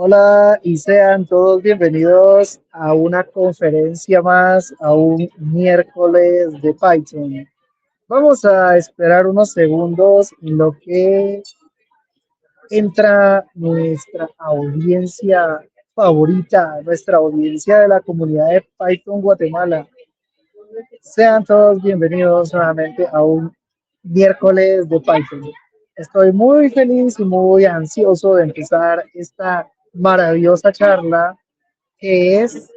Hola y sean todos bienvenidos a una conferencia más, a un miércoles de Python. Vamos a esperar unos segundos en lo que entra nuestra audiencia favorita, nuestra audiencia de la comunidad de Python Guatemala. Sean todos bienvenidos nuevamente a un miércoles de Python. Estoy muy feliz y muy ansioso de empezar esta maravillosa charla que es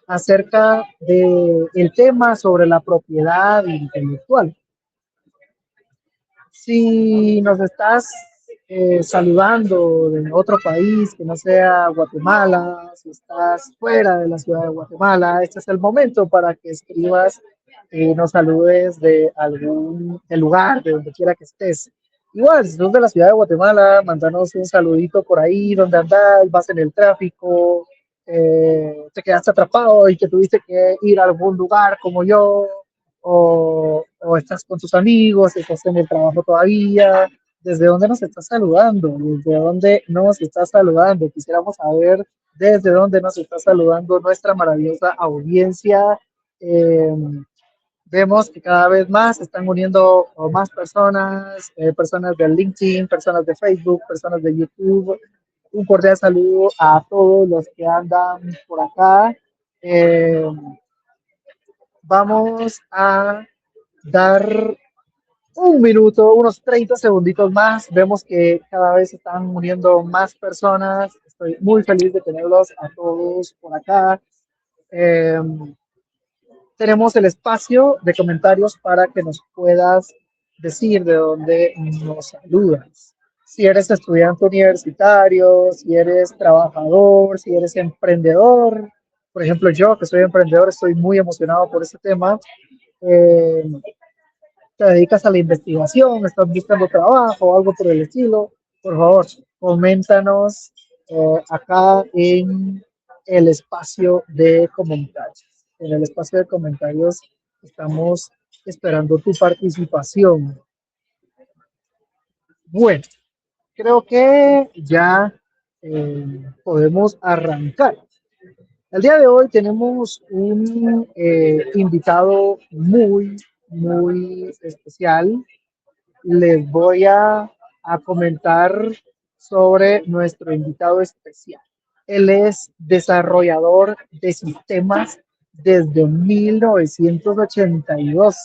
acerca del tema sobre la propiedad intelectual. Si nos estás saludando de otro país que no sea Guatemala, si estás fuera de la ciudad de Guatemala, este es el momento para que escribas y nos saludes de algún del lugar, de donde quiera que estés. Igual, si sos de la ciudad de Guatemala, mandanos un saludito por ahí, donde andás, vas en el tráfico, te quedaste atrapado y que tuviste que ir a algún lugar como yo, o estás con tus amigos, estás en el trabajo todavía. ¿Desde dónde nos estás saludando? ¿Desde dónde nos estás saludando? Quisiéramos saber desde dónde nos está saludando nuestra maravillosa audiencia. Eh, Vemos que cada vez más se están uniendo más personas, personas de LinkedIn, personas de Facebook, personas de YouTube. Un cordial saludo a todos los que andan por acá. Eh, Vamos a dar un minuto, unos 30 segunditos más. Vemos que cada vez se están uniendo más personas. Estoy muy feliz de tenerlos a todos por acá. Eh, Tenemos el espacio de comentarios para que nos puedas decir de dónde nos saludas. Si eres estudiante universitario, si eres trabajador, si eres emprendedor. Por ejemplo, yo que soy emprendedor, estoy muy emocionado por este tema. Eh, Te dedicas a la investigación, estás buscando trabajo o algo por el estilo, por favor, coméntanos acá en el espacio de comentarios. En el espacio de comentarios estamos esperando tu participación. Bueno, creo que ya podemos arrancar. El día de hoy tenemos un invitado muy especial. Les voy a comentar sobre nuestro invitado especial. Él es desarrollador de sistemas desde 1982.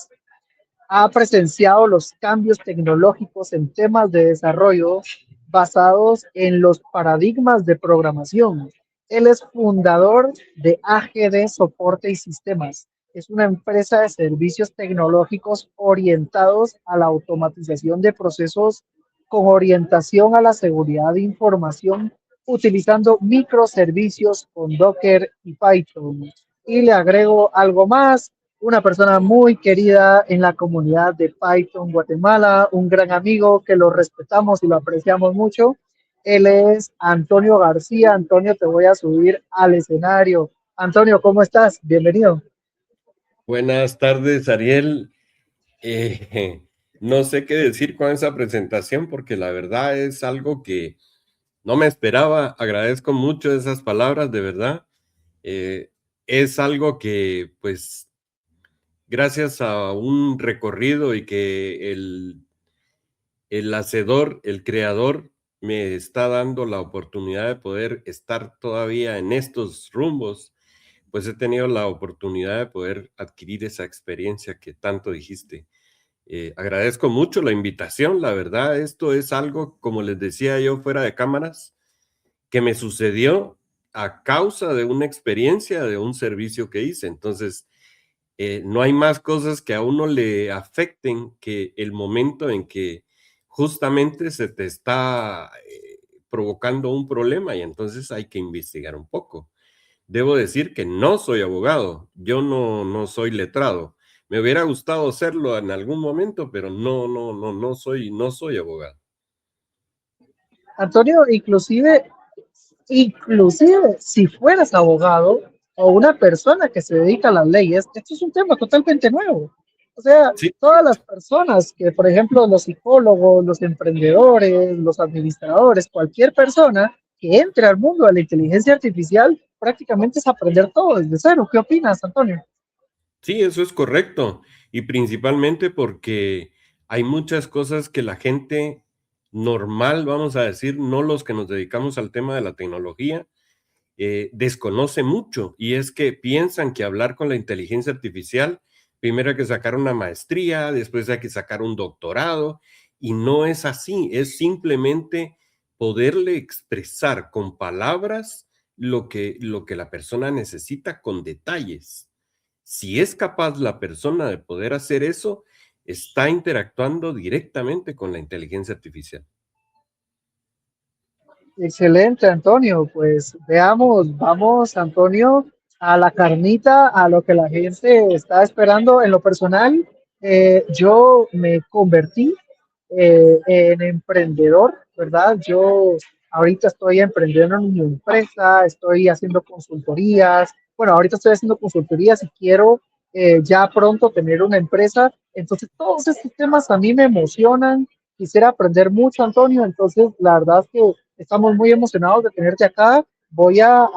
Ha presenciado los cambios tecnológicos en temas de desarrollo basados en los paradigmas de programación. Él es fundador de AGD Soporte y Sistemas. Es una empresa de servicios tecnológicos orientados a la automatización de procesos con orientación a la seguridad de información utilizando microservicios con Docker y Python. Y le agrego algo más, una persona muy querida en la comunidad de Python Guatemala, un gran amigo que lo respetamos y lo apreciamos mucho. Él es Antonio García. Antonio, te voy a subir al escenario. Antonio, ¿cómo estás? Bienvenido. Buenas tardes, Ariel. Eh, no sé qué decir con esa presentación porque la verdad es algo que no me esperaba. Agradezco mucho esas palabras, de verdad. Es algo que, pues, gracias a un recorrido y que el hacedor, el creador, me está dando la oportunidad de poder estar todavía en estos rumbos, pues he tenido la oportunidad de poder adquirir esa experiencia que tanto dijiste. Agradezco mucho la invitación, la verdad, esto es algo, como les decía yo fuera de cámaras, que me sucedió a causa de una experiencia, de un servicio que hice. Entonces, no hay más cosas que a uno le afecten que el momento en que justamente se te está provocando un problema y entonces hay que investigar un poco. Debo decir que no soy abogado, yo no soy letrado. Me hubiera gustado serlo en algún momento, pero no soy abogado. Antonio, inclusive si fueras abogado o una persona que se dedica a las leyes, esto es un tema totalmente nuevo. O sea, Sí, todas las personas que, por ejemplo, los psicólogos, los emprendedores, los administradores, cualquier persona que entre al mundo de la inteligencia artificial prácticamente es aprender todo desde cero. ¿Qué opinas, Antonio? Sí, eso es correcto. Y principalmente porque hay muchas cosas que la gente normal, vamos a decir, no los que nos dedicamos al tema de la tecnología, desconoce mucho. Y es que piensan que hablar con la inteligencia artificial, primero hay que sacar una maestría, después hay que sacar un doctorado. Y no es así, es simplemente poderle expresar con palabras lo que la persona necesita con detalles. Si es capaz la persona de poder hacer eso, está interactuando directamente con la inteligencia artificial. Excelente, Antonio. Pues veamos, vamos, Antonio, a la carnita, a lo que la gente está esperando. En lo personal, yo me convertí en emprendedor, ¿verdad? Yo ahorita estoy emprendiendo en mi empresa, estoy haciendo consultorías. Bueno, ahorita estoy haciendo consultorías y quiero ya pronto tener una empresa. Entonces, todos estos temas a mí me emocionan. Quisiera aprender mucho, Antonio. Entonces, la verdad es que estamos muy emocionados de tenerte acá. Voy a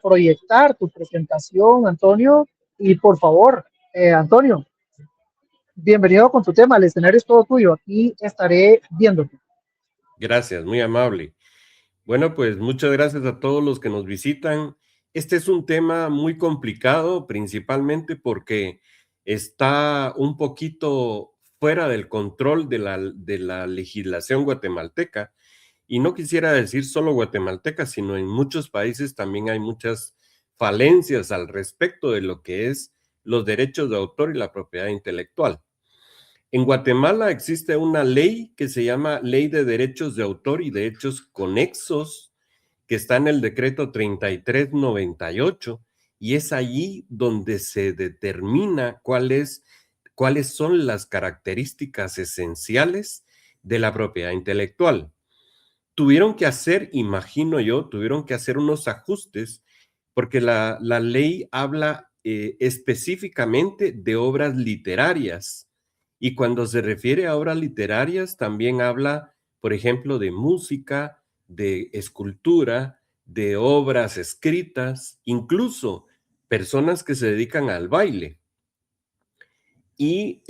proyectar tu presentación, Antonio. Y por favor, Antonio, bienvenido con tu tema. El escenario es todo tuyo. Aquí estaré viéndote. Gracias, muy amable. Bueno, pues muchas gracias a todos los que nos visitan. Este es un tema muy complicado, principalmente porque está un poquito fuera del control de la legislación guatemalteca. Y no quisiera decir solo guatemalteca, sino en muchos países también hay muchas falencias al respecto de lo que es los derechos de autor y la propiedad intelectual. En Guatemala existe una ley que se llama Ley de Derechos de Autor y Derechos Conexos, que está en el decreto 3398, y es allí donde se determina cuáles son las características esenciales de la propiedad intelectual. Tuvieron que hacer, imagino yo, tuvieron que hacer unos ajustes porque la ley habla específicamente de obras literarias, y cuando se refiere a obras literarias también habla, por ejemplo, de música, de escultura, de obras escritas, incluso personas que se dedican al baile. Y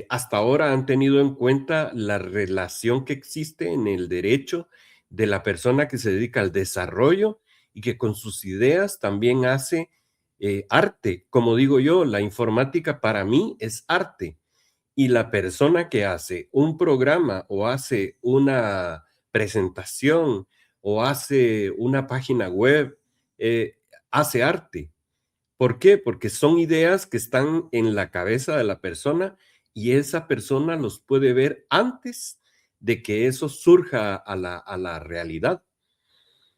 hasta ahora han tenido en cuenta la relación que existe en el derecho de la persona que se dedica al desarrollo y que con sus ideas también hace arte. Como digo yo, la informática para mí es arte, y la persona que hace un programa o hace una presentación o hace una página web, hace arte. ¿Por qué? Porque son ideas que están en la cabeza de la persona y esa persona los puede ver antes de que eso surja a la realidad.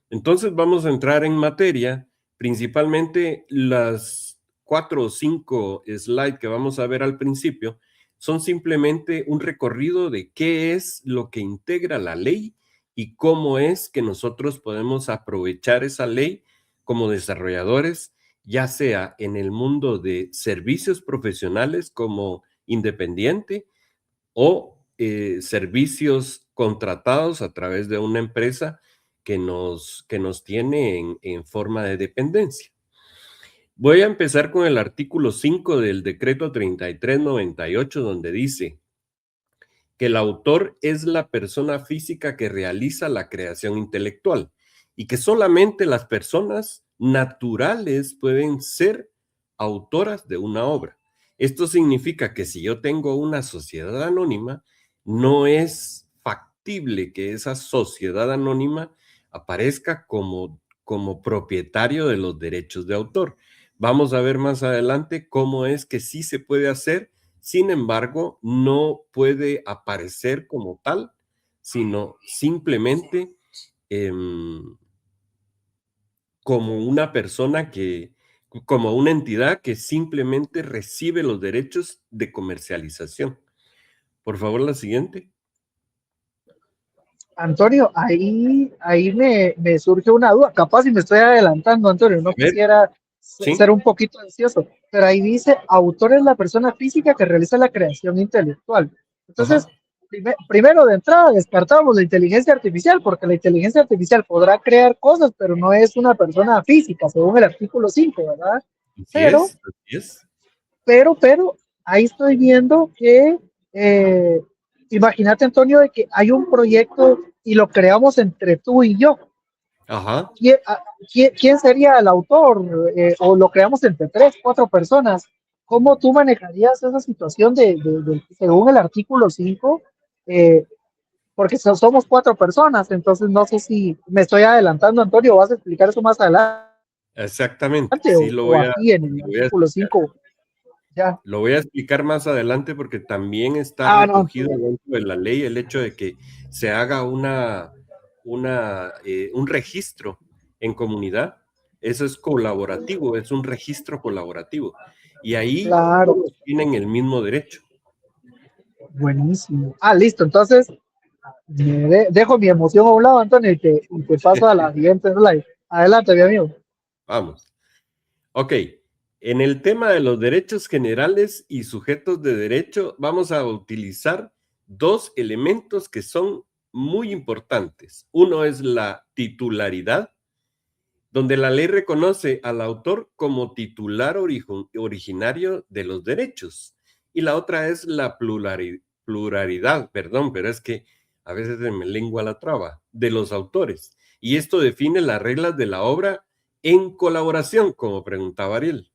Entonces vamos a entrar en materia, principalmente las 4 o 5 slides que vamos a ver al principio son simplemente un recorrido de qué es lo que integra la ley y cómo es que nosotros podemos aprovechar esa ley como desarrolladores, ya sea en el mundo de servicios profesionales como independiente o servicios contratados a través de una empresa que nos tiene en forma de dependencia. Voy a empezar con el artículo 5 del decreto 3398, donde dice que el autor es la persona física que realiza la creación intelectual y que solamente las personas naturales pueden ser autoras de una obra. Esto significa que si yo tengo una sociedad anónima, no es factible que esa sociedad anónima aparezca como propietario de los derechos de autor. Vamos a ver más adelante cómo es que sí se puede hacer. Sin embargo, no puede aparecer como tal, sino simplemente como una persona como una entidad que simplemente recibe los derechos de comercialización. Por favor, la siguiente. Antonio, ahí me surge una duda. Capaz si me estoy adelantando, Antonio, A no ver, quisiera ser sí, un poquito ansioso, pero ahí dice, autor es la persona física que realiza la creación intelectual. Entonces, ajá. primero de entrada descartamos la inteligencia artificial, porque la inteligencia artificial podrá crear cosas, pero no es una persona física, según el artículo 5, ¿verdad? Así Pero, es, así es. pero, ahí estoy viendo que, eh, imagínate, Antonio, de que hay un proyecto y lo creamos entre tú y yo. Ajá. ¿Quién sería el autor? O lo creamos entre tres, cuatro personas. ¿Cómo tú manejarías esa situación según el artículo 5? Porque somos cuatro personas, entonces no sé si me estoy adelantando, Antonio, ¿vas a explicar eso más adelante Exactamente, sí o aquí en el lo voy a artículo explicar. 5? Ya. Lo voy a explicar más adelante porque también está Ah, no, recogido dentro de la ley el hecho de que se haga un registro en comunidad. Eso es colaborativo, es un registro colaborativo. Y ahí claro, todos tienen el mismo derecho. buenísimo. Ah, listo, entonces dejo mi emoción a un lado, Antonio, y te paso a la siguiente slide. Adelante, mi amigo. Vamos. Ok, en el tema de los derechos generales y sujetos de derecho, vamos a utilizar dos elementos que son muy importantes. Uno es la titularidad, donde la ley reconoce al autor como titular originario de los derechos. Y la otra es la pluralidad, perdón, pero es que a veces se me lengua la traba, de los autores. Y esto define las reglas de la obra en colaboración, como preguntaba Ariel.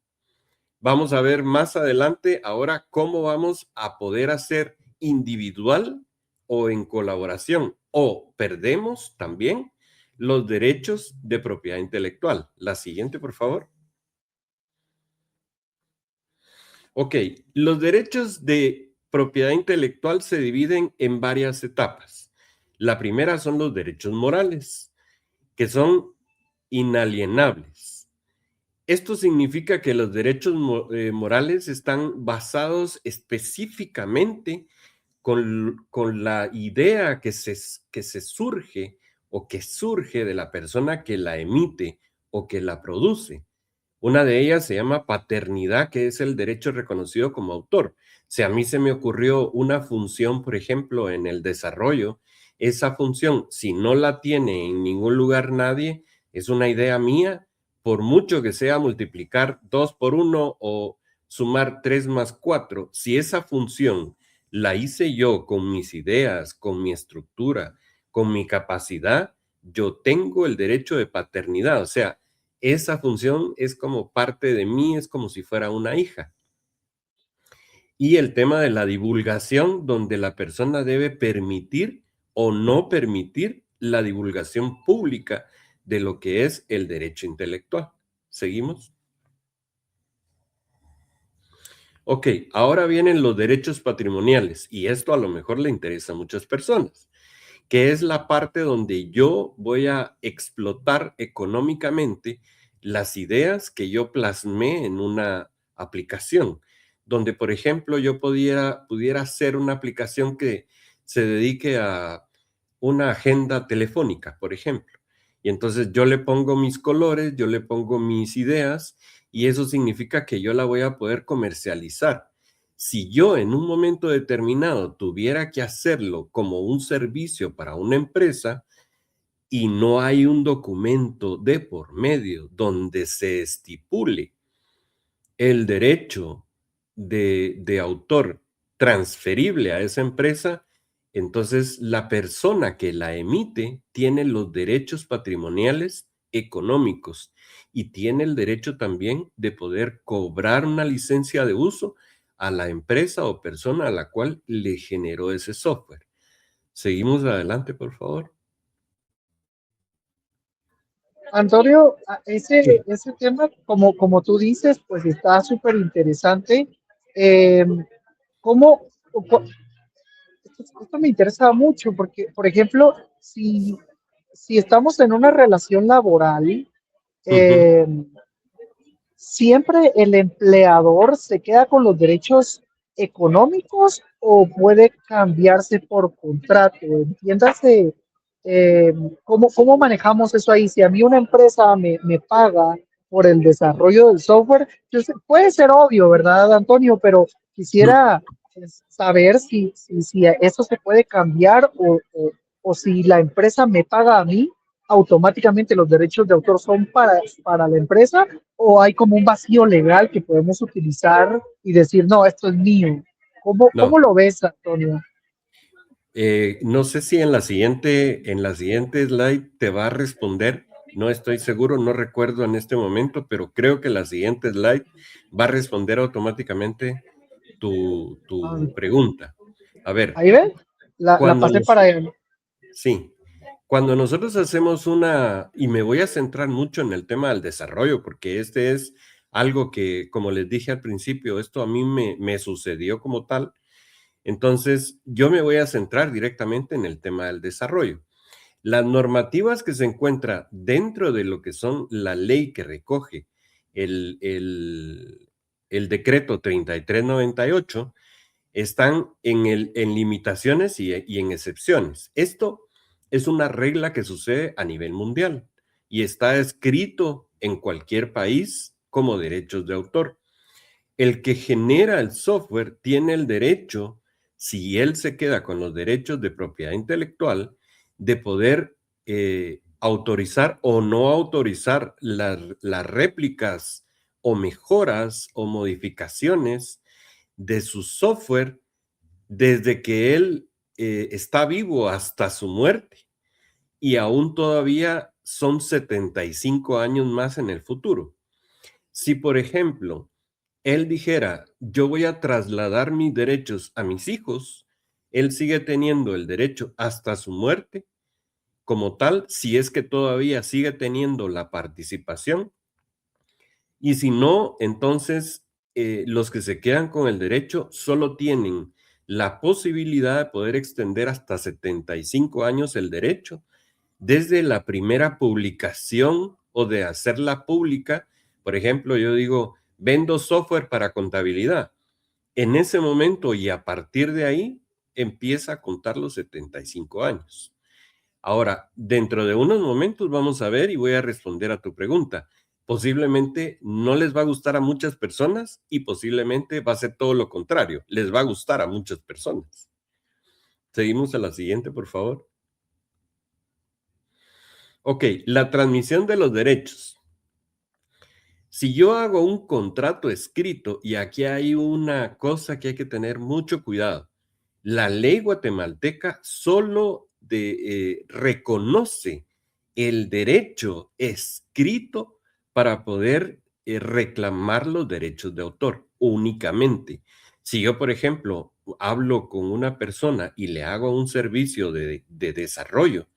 Vamos a ver más adelante ahora cómo vamos a poder hacer individual o en colaboración o perdemos también los derechos de propiedad intelectual. La siguiente, por favor. Ok, los derechos de propiedad intelectual se dividen en varias etapas. La primera son los derechos morales, que son inalienables. Esto significa que los derechos morales están basados específicamente con la idea que se surge o que surge de la persona que la emite o que la produce. Una de ellas se llama paternidad, que es el derecho reconocido como autor. Si a mí se me ocurrió una función, por ejemplo, en el desarrollo, esa función, si no la tiene en ningún lugar nadie, es una idea mía, por mucho que sea multiplicar 2 por 1 o sumar 3 más 4, si esa función la hice yo con mis ideas, con mi estructura, con mi capacidad, yo tengo el derecho de paternidad, o sea, esa función es como parte de mí, es como si fuera una hija. Y el tema de la divulgación, donde la persona debe permitir o no permitir la divulgación pública de lo que es el derecho intelectual. ¿Seguimos? Ok, ahora vienen los derechos patrimoniales y esto a lo mejor le interesa a muchas personas, que es la parte donde yo voy a explotar económicamente las ideas que yo plasmé en una aplicación, donde, por ejemplo, yo pudiera hacer una aplicación que se dedique a una agenda telefónica, por ejemplo. Y entonces yo le pongo mis colores, yo le pongo mis ideas y eso significa que yo la voy a poder comercializar. Si yo en un momento determinado tuviera que hacerlo como un servicio para una empresa y no hay un documento de por medio donde se estipule el derecho de autor transferible a esa empresa, entonces la persona que la emite tiene los derechos patrimoniales económicos y tiene el derecho también de poder cobrar una licencia de uso a la empresa o persona a la cual le generó ese software. Seguimos adelante, por favor. Antonio, ese, Sí. ese tema, como tú dices, pues está súper interesante. Eh, ¿Cómo, esto me interesa mucho porque, por ejemplo, si estamos en una relación laboral, Ujú. eh, ¿siempre el empleador se queda con los derechos económicos o puede cambiarse por contrato? Entiéndase, eh, ¿cómo manejamos eso ahí? Si a mí una empresa me paga por el desarrollo del software, puede ser obvio, ¿verdad, Antonio? Pero quisiera es saber si eso se puede cambiar o si la empresa me paga a mí, automáticamente los derechos de autor son para la empresa o hay como un vacío legal que podemos utilizar y decir, no, esto es mío. ¿Cómo No, lo ves, Antonio? no sé si en la siguiente slide te va a responder, no estoy seguro, no recuerdo en este momento, pero creo que la siguiente slide va a responder automáticamente Ah, tu pregunta. A ver, ahí ven, la cuando pasé nos, para él. sí, cuando nosotros hacemos y me voy a centrar mucho en el tema del desarrollo, porque este es algo que, como les dije al principio, esto a mí me sucedió como tal. Entonces, yo me voy a centrar directamente en el tema del desarrollo. Las normativas que se encuentran dentro de lo que son la ley que recoge el, el, el decreto 3398 están en limitaciones y en excepciones. Esto es una regla que sucede a nivel mundial y está escrito en cualquier país como derechos de autor. El que genera el software tiene el derecho, si él se queda con los derechos de propiedad intelectual, de poder autorizar o no autorizar las réplicas o mejoras o modificaciones de su software desde que él está vivo hasta su muerte y aún todavía son 75 años más en el futuro. Si, por ejemplo, él dijera, yo voy a trasladar mis derechos a mis hijos, él sigue teniendo el derecho hasta su muerte como tal, si es que todavía sigue teniendo la participación, y si no, entonces los que se quedan con el derecho solo tienen la posibilidad de poder extender hasta 75 años el derecho, desde la primera publicación o de hacerla pública. Por ejemplo, yo digo, vendo software para contabilidad. En ese momento y a partir de ahí empieza a contar los 75 años. Ahora, dentro de unos momentos vamos a ver y voy a responder a tu pregunta. Posiblemente no les va a gustar a muchas personas y posiblemente va a ser todo lo contrario. Les va a gustar a muchas personas. Seguimos a la siguiente, por favor. Ok, la transmisión de los derechos. Si yo hago un contrato escrito, y aquí hay una cosa que hay que tener mucho cuidado, la ley guatemalteca solo reconoce el derecho escrito para poder reclamar los derechos de autor únicamente. Si yo, por ejemplo, hablo con una persona y le hago un servicio de desarrollo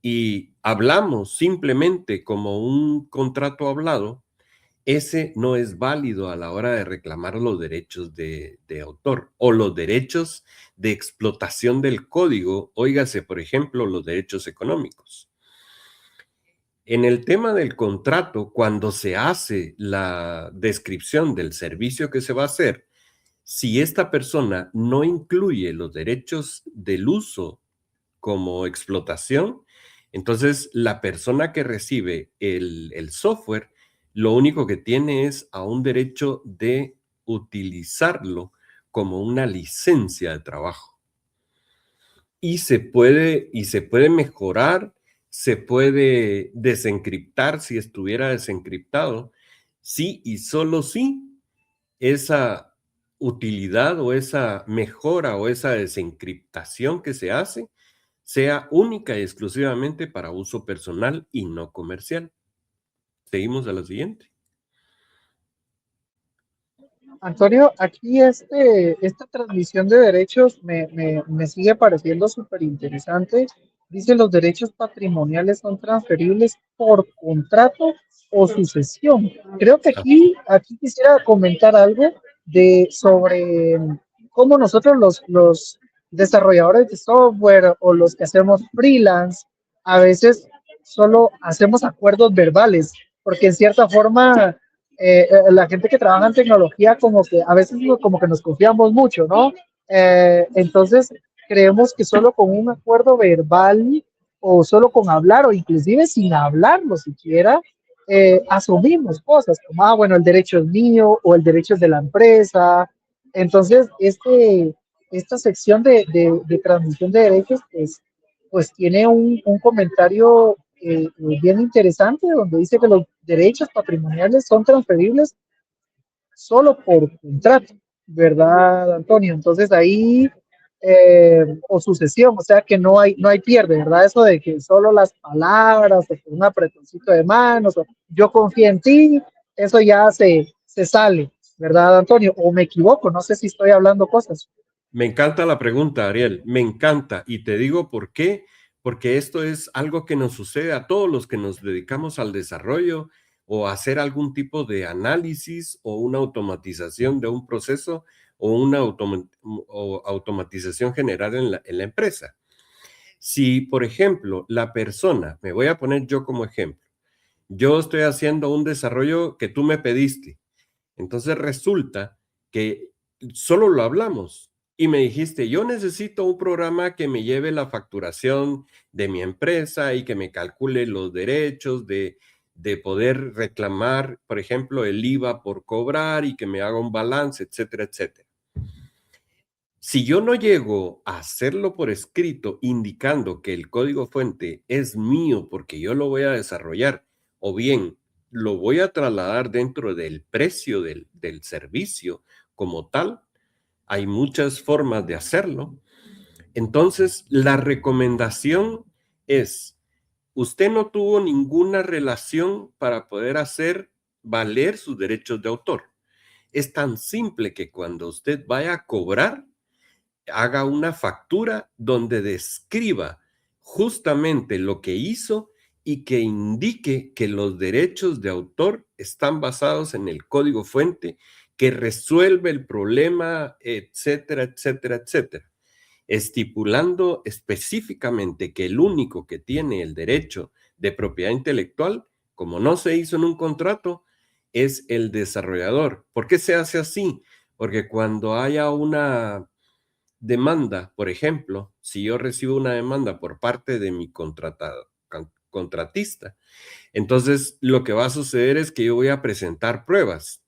y hablamos simplemente como un contrato hablado, ese no es válido a la hora de reclamar los derechos de autor o los derechos de explotación del código, óigase, por ejemplo, los derechos económicos. En el tema del contrato, cuando se hace la descripción del servicio que se va a hacer, si esta persona no incluye los derechos del uso como explotación, entonces la persona que recibe el software, lo único que tiene es a un derecho de utilizarlo como una licencia de trabajo. Y se puede mejorar, se puede desencriptar si estuviera desencriptado, sí y solo sí esa utilidad o esa mejora o esa desencriptación que se hace sea única y exclusivamente para uso personal y no comercial. Seguimos a la siguiente. Antonio, aquí esta transmisión de derechos me sigue pareciendo súper interesante. Dice, los derechos patrimoniales son transferibles por contrato o sucesión. Creo que Ah, aquí quisiera comentar algo sobre cómo nosotros los desarrolladores de software o los que hacemos freelance, a veces solo hacemos acuerdos verbales, porque en cierta forma la gente que trabaja en tecnología como que a veces como que nos confiamos mucho, ¿no? Entonces creemos que solo con un acuerdo verbal o solo con hablar o inclusive sin hablarlo siquiera, asumimos cosas como, bueno, el derecho es mío o el derecho es de la empresa. Entonces, esta sección de transmisión de derechos, pues tiene un comentario bien interesante donde dice que los derechos patrimoniales son transferibles solo por contrato, ¿verdad, Antonio? Entonces ahí, o sucesión, o sea que no hay pierde, ¿verdad? Eso de que solo las palabras, o con un apretoncito de manos, o yo confío en ti, eso ya se sale, ¿verdad, Antonio? O me equivoco, no sé si estoy hablando cosas. Me encanta la pregunta, Ariel, me encanta. Y te digo por qué, porque esto es algo que nos sucede a todos los que nos dedicamos al desarrollo o a hacer algún tipo de análisis o una automatización de un proceso o una automatización general en la empresa. Si, por ejemplo, la persona, me voy a poner yo como ejemplo, yo estoy haciendo un desarrollo que tú me pediste. Entonces resulta que solo lo hablamos y me dijiste, yo necesito un programa que me lleve la facturación de mi empresa y que me calcule los derechos de poder reclamar, por ejemplo, el IVA por cobrar y que me haga un balance, etcétera, etcétera. Si yo no llego a hacerlo por escrito indicando que el código fuente es mío porque yo lo voy a desarrollar, o bien lo voy a trasladar dentro del precio del servicio como tal, hay muchas formas de hacerlo. Entonces, la recomendación es, usted no tuvo ninguna relación para poder hacer valer sus derechos de autor. Es tan simple que cuando usted vaya a cobrar, haga una factura donde describa justamente lo que hizo y que indique que los derechos de autor están basados en el código fuente que resuelve el problema, etcétera, etcétera, etcétera, estipulando específicamente que el único que tiene el derecho de propiedad intelectual, como no se hizo en un contrato, es el desarrollador. ¿Por qué se hace así? Porque cuando haya una demanda, por ejemplo, si yo recibo una demanda por parte de mi contratista, entonces lo que va a suceder es que yo voy a presentar pruebas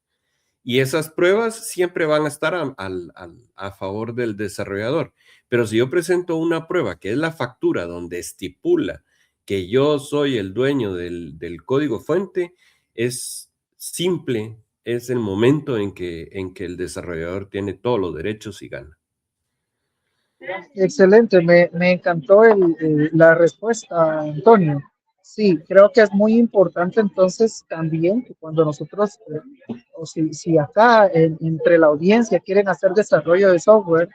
y esas pruebas siempre van a estar a favor del desarrollador. Pero si yo presento una prueba que es la factura donde estipula que yo soy el dueño del código fuente, es simple, es el momento en que el desarrollador tiene todos los derechos y gana. Excelente, me encantó la respuesta, Antonio. Sí, creo que es muy importante entonces también que cuando nosotros, o si acá entre la audiencia quieren hacer desarrollo de software,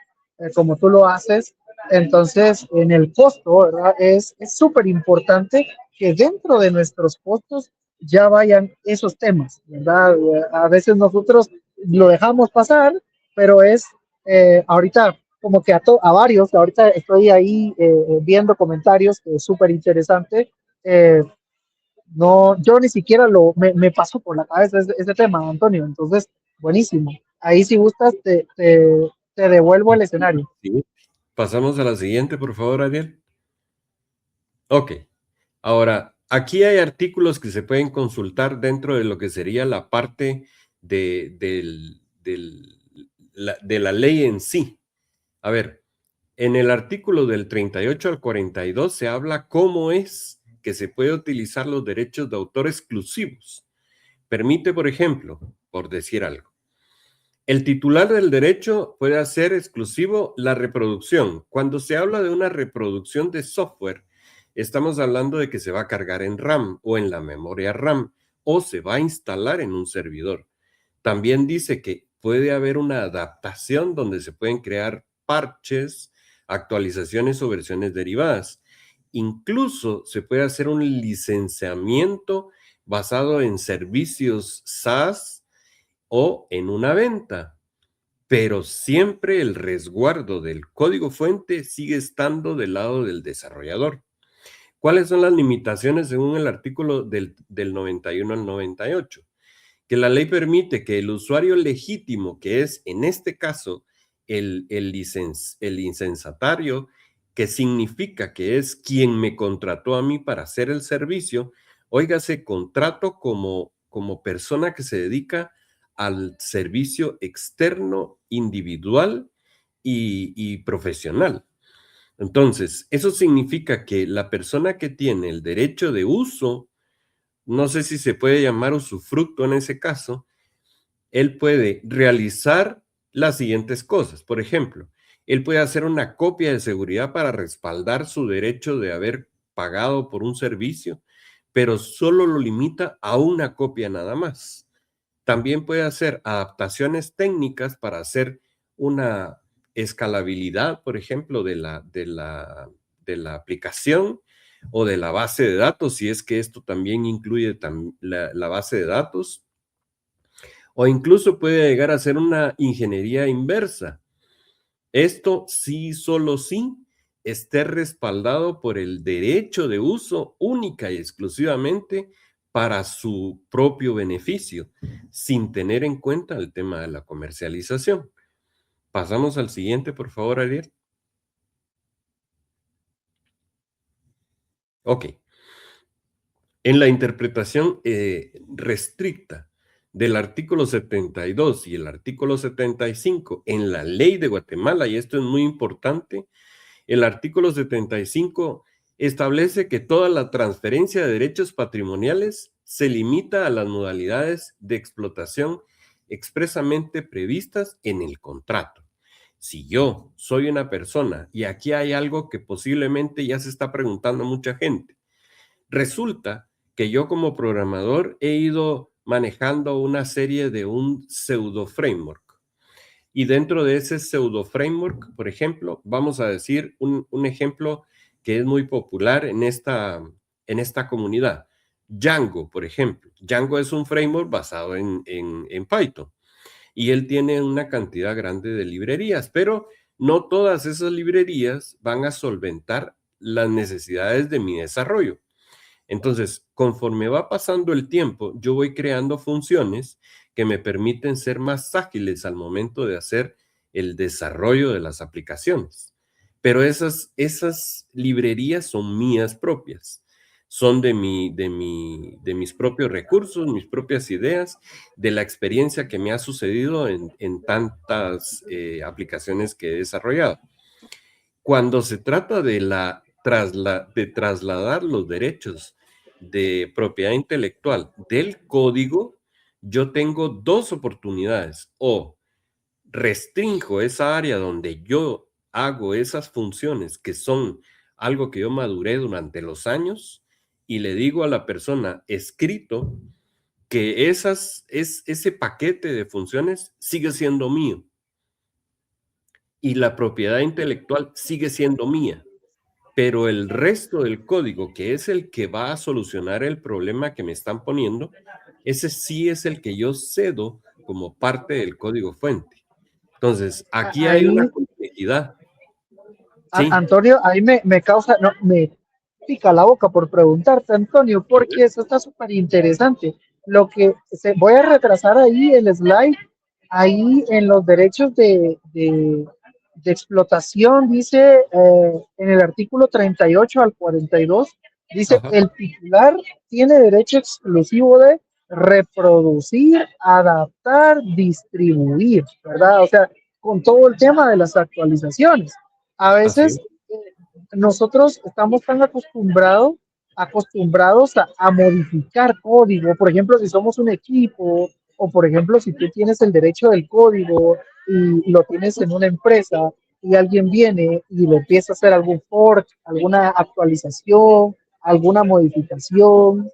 como tú lo haces, entonces en el costo, ¿verdad? Es súper importante que dentro de nuestros costos ya vayan esos temas, ¿verdad? A veces nosotros lo dejamos pasar, pero ahorita como que a varios, ahorita estoy ahí viendo comentarios, que es súper interesante. Eh, no, yo ni siquiera me pasó por la cabeza ese tema, Antonio. Entonces, buenísimo. Ahí si gustas, te devuelvo el escenario. Sí. Pasamos a la siguiente, por favor, Ariel. Ok. Ahora, aquí hay artículos que se pueden consultar dentro de lo que sería la parte de la ley en sí. A ver, en el artículo del 38 al 42 se habla cómo es que se puede utilizar los derechos de autor exclusivos. Permite, por ejemplo, por decir algo, el titular del derecho puede hacer exclusivo la reproducción. Cuando se habla de una reproducción de software, estamos hablando de que se va a cargar en RAM o en la memoria RAM o se va a instalar en un servidor. También dice que puede haber una adaptación donde se pueden crear parches, actualizaciones o versiones derivadas. Incluso se puede hacer un licenciamiento basado en servicios SaaS o en una venta, pero siempre el resguardo del código fuente sigue estando del lado del desarrollador. ¿Cuáles son las limitaciones según el artículo del 91 al 98? Que la ley permite que el usuario legítimo, que es en este caso el licenciatario, que significa que es quien me contrató a mí para hacer el servicio, óigase, contrato como persona que se dedica al servicio externo, individual y profesional. Entonces, eso significa que la persona que tiene el derecho de uso, no sé si se puede llamar usufructo en ese caso, él puede realizar las siguientes cosas. Por ejemplo, él puede hacer una copia de seguridad para respaldar su derecho de haber pagado por un servicio, pero solo lo limita a una copia nada más. También puede hacer adaptaciones técnicas para hacer una escalabilidad, por ejemplo, de la aplicación o de la base de datos, si es que esto también incluye la base de datos. O incluso puede llegar a ser una ingeniería inversa. Esto sí, solo sí, esté respaldado por el derecho de uso única y exclusivamente para su propio beneficio, sin tener en cuenta el tema de la comercialización. Pasamos al siguiente, por favor, Ariel. Ok. En la interpretación restricta del artículo 72 y el artículo 75 en la ley de Guatemala, y esto es muy importante, el artículo 75 establece que toda la transferencia de derechos patrimoniales se limita a las modalidades de explotación expresamente previstas en el contrato. Si yo soy una persona, y aquí hay algo que posiblemente ya se está preguntando mucha gente, resulta que yo como programador he ido manejando una serie de un pseudo framework. Y dentro de ese pseudo framework, por ejemplo, vamos a decir un ejemplo que es muy popular en esta comunidad. Django, por ejemplo. Django es un framework basado en Python y él tiene una cantidad grande de librerías, pero no todas esas librerías van a solventar las necesidades de mi desarrollo. Entonces, conforme va pasando el tiempo, yo voy creando funciones que me permiten ser más ágiles al momento de hacer el desarrollo de las aplicaciones. Pero esas librerías son mías propias, son de mis propios recursos, mis propias ideas, de la experiencia que me ha sucedido en tantas aplicaciones que he desarrollado. Cuando se trata de trasladar los derechos de propiedad intelectual del código, yo tengo dos oportunidades: o restringo esa área donde yo hago esas funciones que son algo que yo maduré durante los años y le digo a la persona escrito que ese paquete de funciones sigue siendo mío y la propiedad intelectual sigue siendo mía, pero el resto del código, que es el que va a solucionar el problema que me están poniendo, ese sí es el que yo cedo como parte del código fuente. Entonces, aquí hay Ahí, una complejidad. Sí, Antonio, ahí me causa, no, me pica la boca por preguntarte, Antonio, a ver, porque eso está súper interesante. Voy a retrasar ahí el slide, ahí en los derechos de explotación, dice en el artículo 38 al 42, dice, ajá, el titular tiene derecho exclusivo de reproducir, adaptar, distribuir, ¿verdad? O sea, con todo el tema de las actualizaciones. A así veces es. nosotros estamos tan acostumbrados a modificar código. Por ejemplo, si somos un equipo o por ejemplo, si tú tienes el derecho del código y lo tienes en una empresa y alguien viene y le empieza a hacer algún fork, alguna actualización, alguna modificación,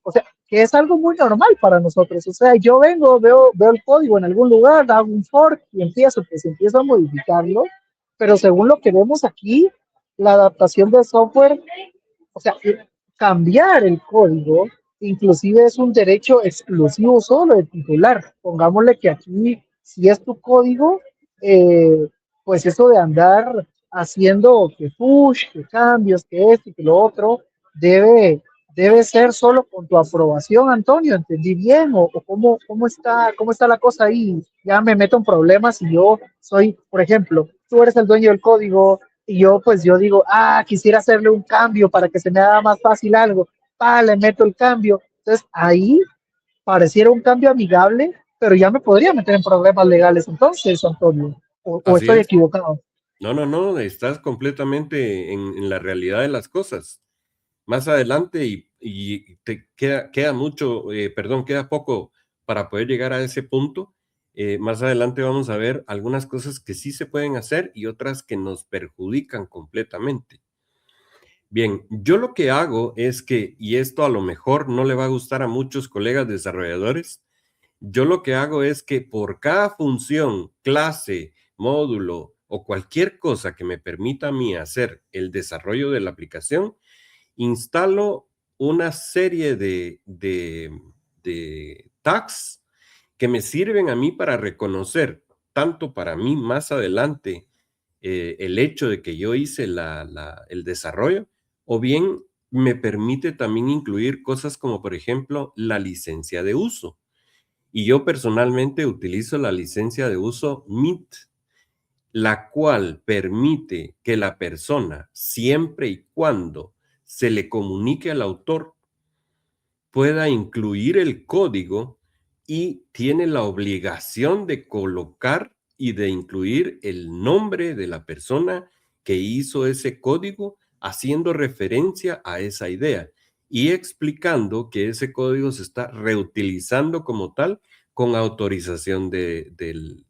o sea, que es algo muy normal para nosotros. O sea, yo vengo, veo el código en algún lugar, hago un fork y empiezo a modificarlo, pero según lo que vemos aquí, la adaptación de software, o sea, cambiar el código, inclusive es un derecho exclusivo solo del titular. Pongámosle que aquí, si es tu código, pues eso de andar haciendo que push, que cambios, que esto y que lo otro, debe ser solo con tu aprobación, Antonio. ¿Entendí bien? ¿O cómo está la cosa ahí? Ya me meto en problemas si yo soy, por ejemplo, tú eres el dueño del código, y yo digo, quisiera hacerle un cambio para que se me haga más fácil algo, le meto el cambio. Entonces ahí pareciera un cambio amigable, pero ya me podría meter en problemas legales entonces, Antonio, o Así estoy es. equivocado. No, estás completamente en la realidad de las cosas. Más adelante y te queda mucho, perdón, queda poco para poder llegar a ese punto. Más adelante vamos a ver algunas cosas que sí se pueden hacer y otras que nos perjudican completamente. Bien, yo lo que hago es que, y esto a lo mejor no le va a gustar a muchos colegas desarrolladores, yo lo que hago es que por cada función, clase, módulo o cualquier cosa que me permita a mí hacer el desarrollo de la aplicación, instalo una serie de tags que me sirven a mí para reconocer, tanto para mí más adelante, el hecho de que yo hice el desarrollo, o bien me permite también incluir cosas como, por ejemplo, la licencia de uso. Y yo personalmente utilizo la licencia de uso MIT, la cual permite que la persona, siempre y cuando se le comunique al autor, pueda incluir el código y tiene la obligación de colocar y de incluir el nombre de la persona que hizo ese código, haciendo referencia a esa idea y explicando que ese código se está reutilizando como tal con autorización del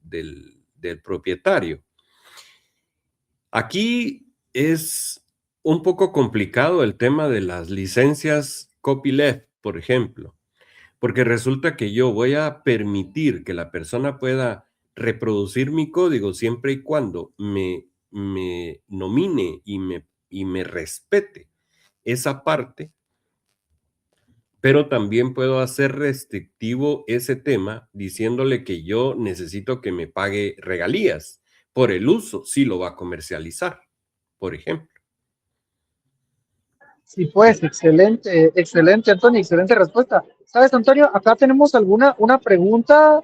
propietario. Aquí es un poco complicado el tema de las licencias copyleft, por ejemplo, porque resulta que yo voy a permitir que la persona pueda reproducir mi código siempre y cuando me nomine y me respete esa parte, pero también puedo hacer restrictivo ese tema diciéndole que yo necesito que me pague regalías por el uso si lo va a comercializar, por ejemplo. Sí, pues, excelente, excelente, Antonio, excelente respuesta. ¿Sabes, Antonio? Acá tenemos una pregunta,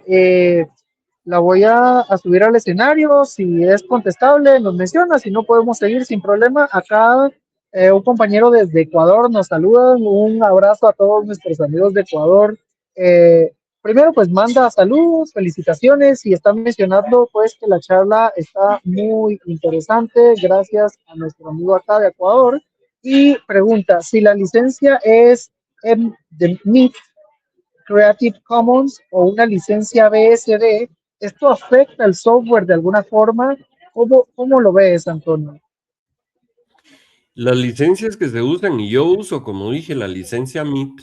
la voy a subir al escenario, si es contestable, nos menciona, si no podemos seguir sin problema. Acá un compañero desde Ecuador nos saluda, un abrazo a todos nuestros amigos de Ecuador. Eh, Primero, pues manda saludos, felicitaciones y están mencionando pues que la charla está muy interesante, gracias a nuestro amigo acá de Ecuador. Y pregunta, si la licencia es de MIT Creative Commons o una licencia BSD, ¿esto afecta el software de alguna forma? ¿Cómo lo ves, Antonio? Las licencias que se usan, y yo uso, como dije, la licencia MIT,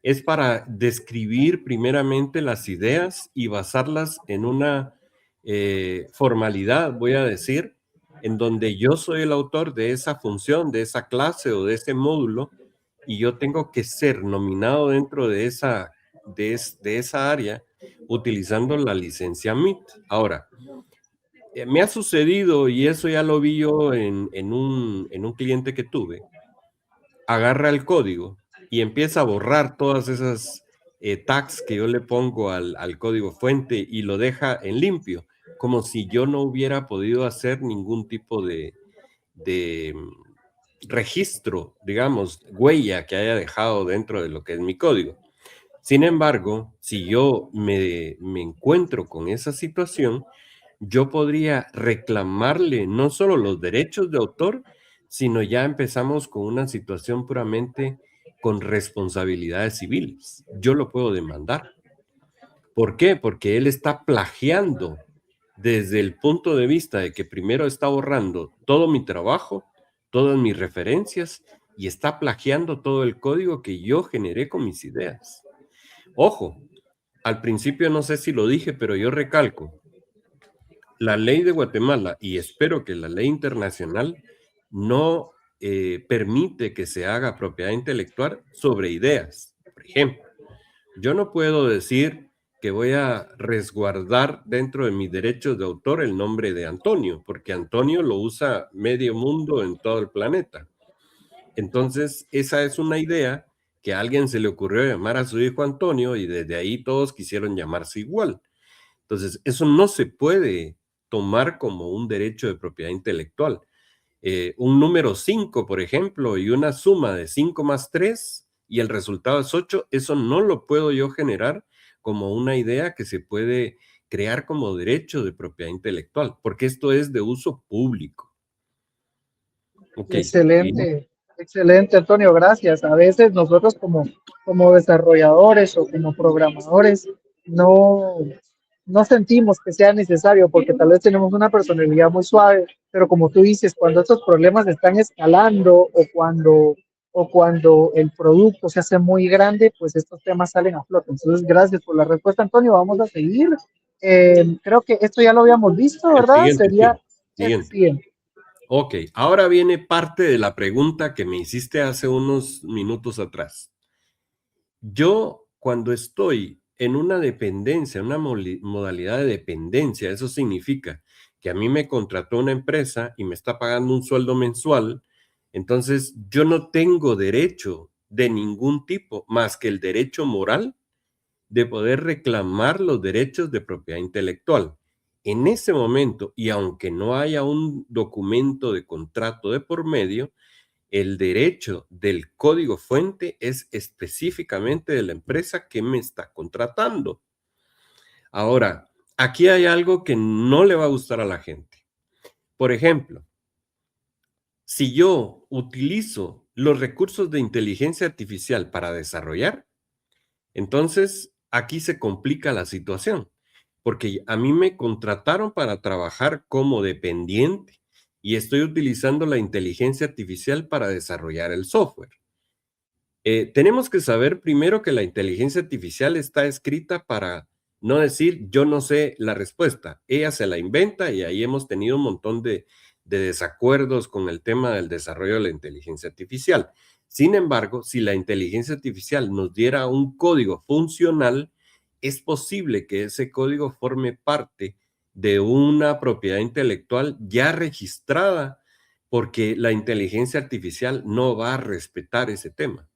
es para describir primeramente las ideas y basarlas en una formalidad, voy a decir, en donde yo soy el autor de esa función, de esa clase o de ese módulo, y yo tengo que ser nominado dentro de esa área utilizando la licencia MIT. Ahora, me ha sucedido, y eso ya lo vi yo en un cliente que tuve, agarra el código y empieza a borrar todas esas tags que yo le pongo al código fuente y lo deja en limpio, como si yo no hubiera podido hacer ningún tipo de registro, digamos, huella que haya dejado dentro de lo que es mi código. Sin embargo, si yo me encuentro con esa situación, yo podría reclamarle no solo los derechos de autor, sino ya empezamos con una situación puramente con responsabilidades civiles. Yo lo puedo demandar. ¿Por qué? Porque él está plagiando desde el punto de vista de que primero está borrando todo mi trabajo, todas mis referencias y está plagiando todo el código que yo generé con mis ideas. Ojo, al principio no sé si lo dije, pero yo recalco, la ley de Guatemala, y espero que la ley internacional, no permite que se haga propiedad intelectual sobre ideas. Por ejemplo, yo no puedo decir que voy a resguardar dentro de mis derechos de autor el nombre de Antonio, porque Antonio lo usa medio mundo en todo el planeta. Entonces, esa es una idea que a alguien se le ocurrió llamar a su hijo Antonio y desde ahí todos quisieron llamarse igual. Entonces, eso no se puede tomar como un derecho de propiedad intelectual. Un número 5, por ejemplo, y una suma de 5 más 3 y el resultado es 8, eso no lo puedo yo generar como una idea que se puede crear como derecho de propiedad intelectual, porque esto es de uso público. Ok. Excelente, excelente, Antonio, gracias. A veces nosotros como desarrolladores o como programadores no, no sentimos que sea necesario porque tal vez tenemos una personalidad muy suave, pero como tú dices, cuando estos problemas están escalando o cuando el producto se hace muy grande, pues estos temas salen a flote. Entonces, gracias por la respuesta, Antonio. Vamos a seguir. Creo que esto ya lo habíamos visto, El ¿verdad? siguiente, Sería sí. el Siguiente. siguiente. Ok, ahora viene parte de la pregunta que me hiciste hace unos minutos atrás. Yo, cuando estoy en una dependencia, una modalidad de dependencia, eso significa que a mí me contrató una empresa y me está pagando un sueldo mensual, entonces yo no tengo derecho de ningún tipo más que el derecho moral de poder reclamar los derechos de propiedad intelectual. En ese momento, y aunque no haya un documento de contrato de por medio, el derecho del código fuente es específicamente de la empresa que me está contratando. Ahora, aquí hay algo que no le va a gustar a la gente. Por ejemplo, si yo utilizo los recursos de inteligencia artificial para desarrollar, entonces aquí se complica la situación, porque a mí me contrataron para trabajar como dependiente y estoy utilizando la inteligencia artificial para desarrollar el software. Tenemos que saber primero que la inteligencia artificial está escrita para no decir yo no sé la respuesta. Ella se la inventa y ahí hemos tenido un montón de desacuerdos con el tema del desarrollo de la inteligencia artificial. Sin embargo, si la inteligencia artificial nos diera un código funcional, es posible que ese código forme parte de una propiedad intelectual ya registrada, porque la inteligencia artificial no va a respetar ese tema.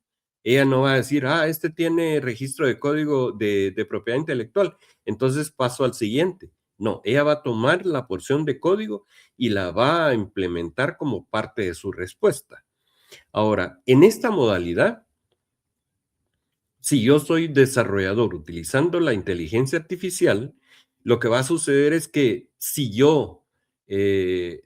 Ella no va a decir, este tiene registro de código de propiedad intelectual, entonces paso al siguiente. No, ella va a tomar la porción de código y la va a implementar como parte de su respuesta. Ahora, en esta modalidad, si yo soy desarrollador utilizando la inteligencia artificial, lo que va a suceder es que si yo eh,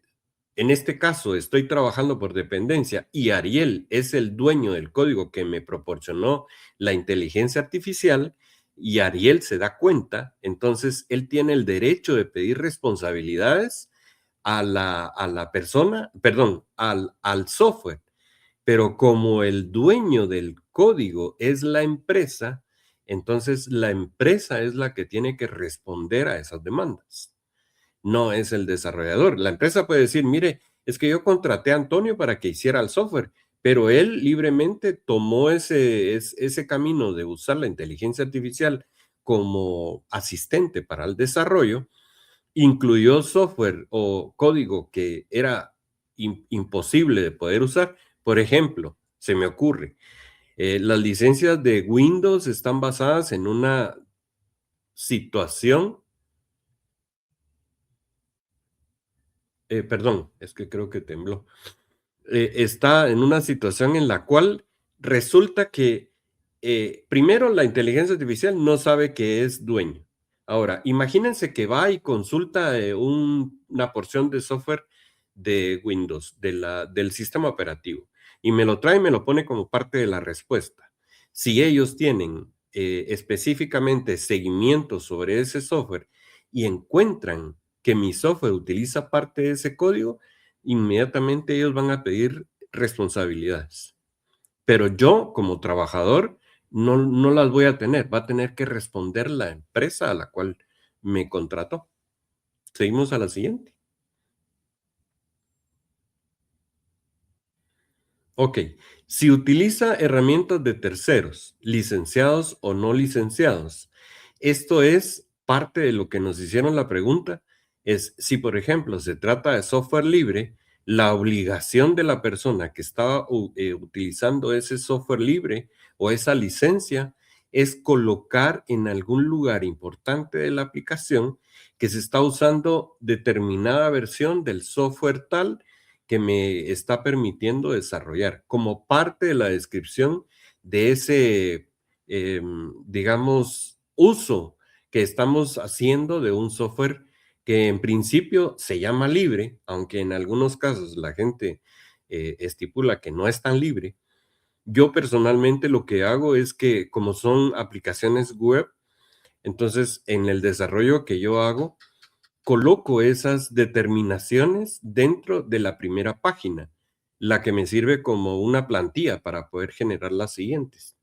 en este caso, estoy trabajando por dependencia y Ariel es el dueño del código que me proporcionó la inteligencia artificial y Ariel se da cuenta, entonces él tiene el derecho de pedir responsabilidades a la persona, perdón, al software. Pero como el dueño del código es la empresa, entonces la empresa es la que tiene que responder a esas demandas, no es el desarrollador. La empresa puede decir, mire, es que yo contraté a Antonio para que hiciera el software, pero él libremente tomó ese camino de usar la inteligencia artificial como asistente para el desarrollo, incluyó software o código que era imposible de poder usar. Por ejemplo, se me ocurre, las licencias de Windows están basadas en una situación. Perdón, es que creo que tembló. Está en una situación en la cual resulta que primero la inteligencia artificial no sabe que es dueño. Ahora, imagínense que va y consulta una porción de software de Windows, del sistema operativo, y me lo trae y me lo pone como parte de la respuesta. Si ellos tienen específicamente seguimiento sobre ese software y encuentran que mi software utiliza parte de ese código, inmediatamente ellos van a pedir responsabilidades. Pero yo, como trabajador, no las voy a tener. Va a tener que responder la empresa a la cual me contrató. Seguimos a la siguiente. Ok. Si utiliza herramientas de terceros, licenciados o no licenciados, esto es parte de lo que nos hicieron la pregunta, es si, por ejemplo, se trata de software libre, la obligación de la persona que estaba utilizando ese software libre o esa licencia es colocar en algún lugar importante de la aplicación que se está usando determinada versión del software tal que me está permitiendo desarrollar como parte de la descripción de ese, digamos, uso que estamos haciendo de un software que en principio se llama libre, aunque en algunos casos la gente estipula que no es tan libre. Yo personalmente lo que hago es que, como son aplicaciones web, entonces en el desarrollo que yo hago, coloco esas determinaciones dentro de la primera página, la que me sirve como una plantilla para poder generar las siguientes.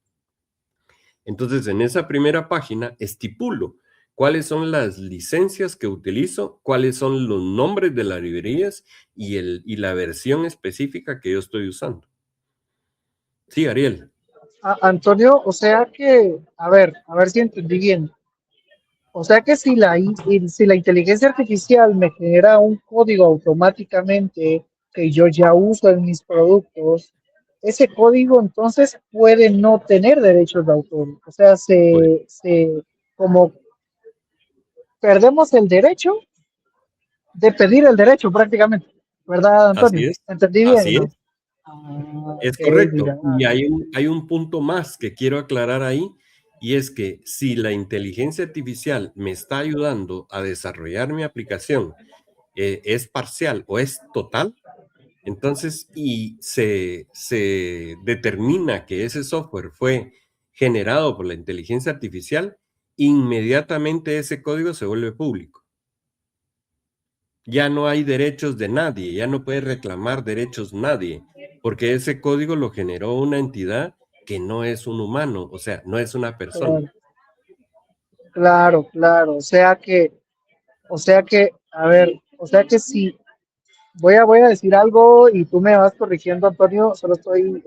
Entonces, en esa primera página estipulo cuáles son las licencias que utilizo, cuáles son los nombres de las librerías y la versión específica que yo estoy usando. Sí, Ariel. Antonio, o sea que, a ver si entendí bien. O sea que si la inteligencia artificial me genera un código automáticamente que yo ya uso en mis productos, ese código entonces puede no tener derechos de autor. O sea, Pues, como perdemos el derecho de pedir el derecho prácticamente, ¿verdad, así Antonio? es, ¿Entendí bien, así no? es, Ok, es correcto. mira. Y hay un punto más que quiero aclarar ahí, y es que si la inteligencia artificial me está ayudando a desarrollar mi aplicación, es parcial o es total, entonces, y se determina que ese software fue generado por la inteligencia artificial, inmediatamente ese código se vuelve público. Ya no hay derechos de nadie, ya no puede reclamar derechos nadie, porque ese código lo generó una entidad que no es un humano, o sea, no es una persona. Claro, claro, claro. A ver, o sea que si voy a decir algo y tú me vas corrigiendo, Antonio, solo estoy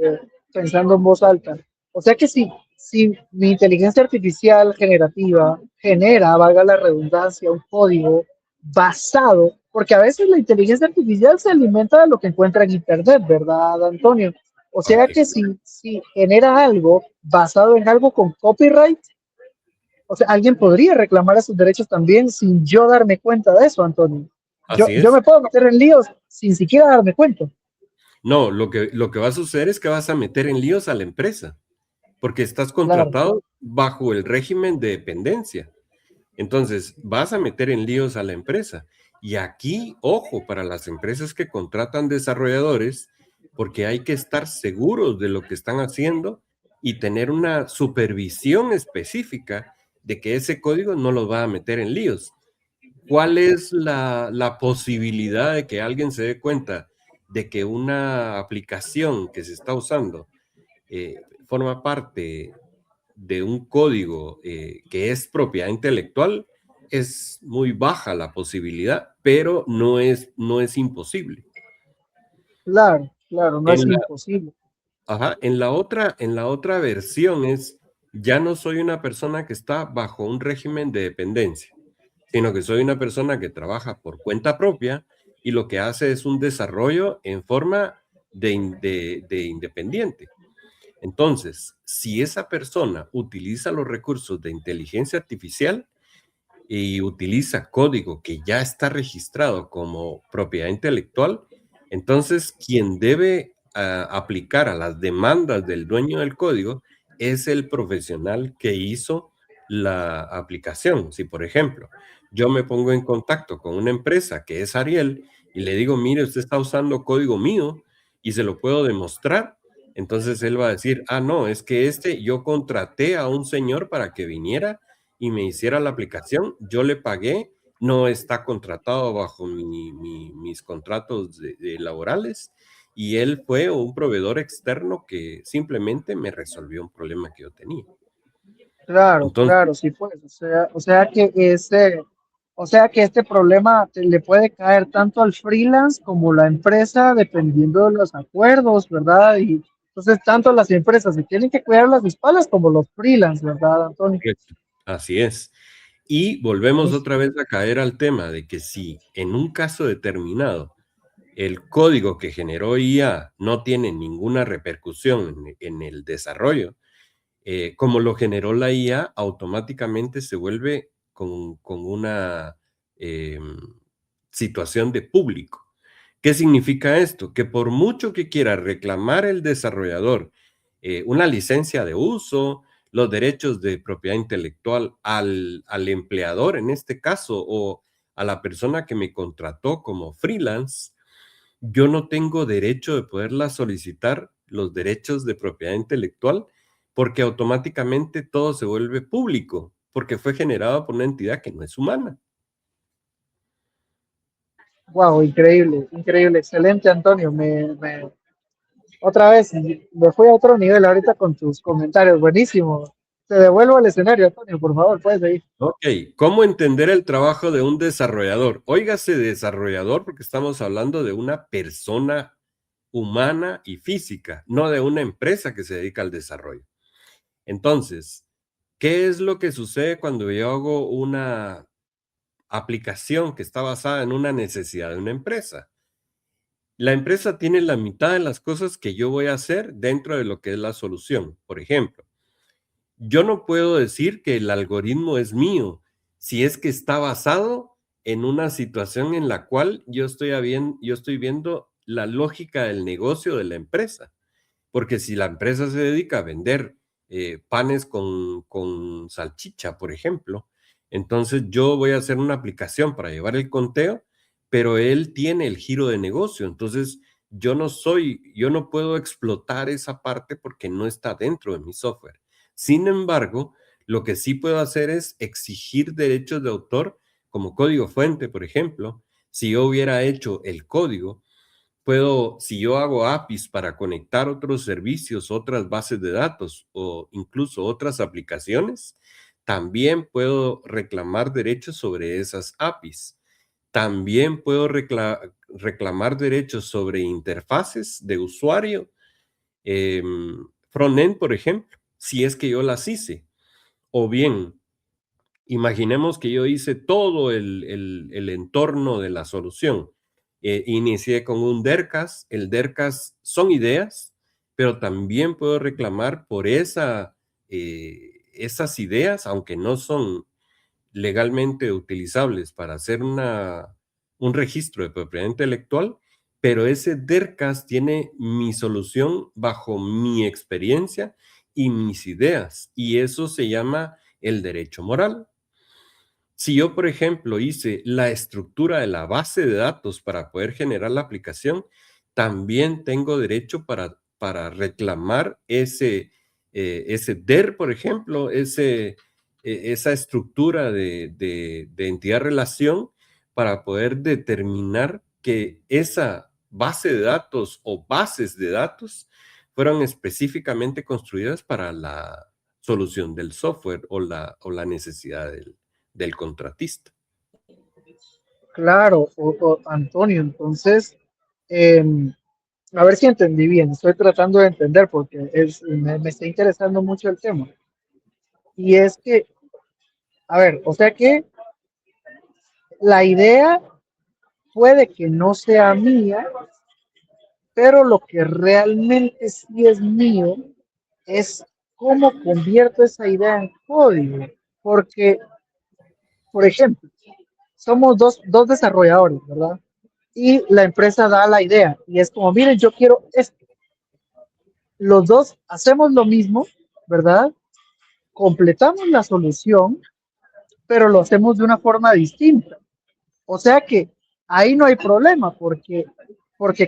pensando en voz alta. O sea que si mi inteligencia artificial generativa genera, valga la redundancia, un código basado, porque a veces la inteligencia artificial se alimenta de lo que encuentra en Internet, ¿verdad, Antonio? O sea que Correcto. si genera algo basado en algo con copyright, o sea, alguien podría reclamar esos derechos también sin yo darme cuenta de eso, Antonio. Así Yo es. me puedo meter en líos sin siquiera darme cuenta. No, lo que va a suceder es que vas a meter en líos a la empresa, porque estás Claro, contratado bajo el régimen de dependencia. Entonces, vas a meter en líos a la empresa. Y aquí, ojo, para las empresas que contratan desarrolladores, porque hay que estar seguros de lo que están haciendo y tener una supervisión específica de que ese código no los va a meter en líos. ¿Cuál es la posibilidad de que alguien se dé cuenta de que una aplicación que se está usando forma parte de un código que es propiedad intelectual? Es muy baja la posibilidad, pero no es imposible. claro, claro, no es En la, imposible. ajá, en la otra versión es, ya no soy una persona que está bajo un régimen de dependencia, sino que soy una persona que trabaja por cuenta propia y lo que hace es un desarrollo en forma de independiente. Entonces, si esa persona utiliza los recursos de inteligencia artificial y utiliza código que ya está registrado como propiedad intelectual, entonces quien debe aplicar a las demandas del dueño del código es el profesional que hizo la aplicación. Si, por ejemplo, yo me pongo en contacto con una empresa que es Ariel y le digo, mire, usted está usando código mío y se lo puedo demostrar, entonces él va a decir, ah, no, es que yo contraté a un señor para que viniera y me hiciera la aplicación, yo le pagué, no está contratado bajo mis contratos laborales, y él fue un proveedor externo que simplemente me resolvió un problema que yo tenía. Claro, Entonces, claro, sí, pues. O sea que este problema le puede caer tanto al freelance como la empresa, dependiendo de los acuerdos, ¿verdad? Y entonces, tanto las empresas se tienen que cuidar las espaldas como los freelance, ¿verdad, Antonio? correcto, así es. Y volvemos Buenísimo. otra vez a caer al tema de que si en un caso determinado el código que generó IA no tiene ninguna repercusión en el desarrollo, como lo generó la IA, automáticamente se vuelve con una situación de público. ¿Qué significa esto? Que por mucho que quiera reclamar el desarrollador una licencia de uso, los derechos de propiedad intelectual al empleador en este caso o a la persona que me contrató como freelance, yo no tengo derecho de poderla solicitar los derechos de propiedad intelectual porque automáticamente todo se vuelve público, porque fue generado por una entidad que no es humana. Wow, increíble, increíble, excelente, Antonio. Otra vez, me fui a otro nivel ahorita con tus comentarios. Buenísimo. Te devuelvo al escenario, Antonio, por favor, puedes seguir. Ok, ¿cómo entender el trabajo de un desarrollador? Óigase desarrollador porque estamos hablando de una persona humana y física, no de una empresa que se dedica al desarrollo. Entonces, ¿qué es lo que sucede cuando yo hago una aplicación que está basada en una necesidad de una empresa? La empresa tiene la mitad de las cosas que yo voy a hacer dentro de lo que es la solución. Por ejemplo, yo no puedo decir que el algoritmo es mío si es que está basado en una situación en la cual yo estoy viendo la lógica del negocio de la empresa. Porque si la empresa se dedica a vender panes con salchicha, por ejemplo, entonces yo voy a hacer una aplicación para llevar el conteo, pero él tiene el giro de negocio. Entonces yo no puedo explotar esa parte porque no está dentro de mi software. Sin embargo, lo que sí puedo hacer es exigir derechos de autor como código fuente, por ejemplo. Si yo hubiera hecho el código, si yo hago APIs para conectar otros servicios, otras bases de datos o incluso otras aplicaciones, también puedo reclamar derechos sobre esas APIs. También puedo reclamar derechos sobre interfaces de usuario, frontend, por ejemplo, si es que yo las hice. O bien, imaginemos que yo hice todo el entorno de la solución. Inicié con un DERCAS. El DERCAS son ideas, pero también puedo reclamar por esas ideas, aunque no son legalmente utilizables para hacer un registro de propiedad intelectual, pero ese DERCAS tiene mi solución bajo mi experiencia y mis ideas, y eso se llama el derecho moral. Si yo, por ejemplo, hice la estructura de la base de datos para poder generar la aplicación, también tengo derecho para reclamar ese DER, por ejemplo, esa estructura de entidad-relación para poder determinar que esa base de datos o bases de datos fueron específicamente construidas para la solución del software o la necesidad del contratista. Claro, Antonio, entonces, em, a ver si entendí bien, estoy tratando de entender porque me está interesando mucho el tema. Y es que, a ver, o sea que la idea puede que no sea mía, pero lo que realmente sí es mío es cómo convierto esa idea en código. Porque, por ejemplo, somos dos desarrolladores, ¿verdad? Y la empresa da la idea y es como, miren, yo quiero esto. Los dos hacemos lo mismo, ¿verdad? Completamos la solución, pero lo hacemos de una forma distinta. O sea que ahí no hay problema porque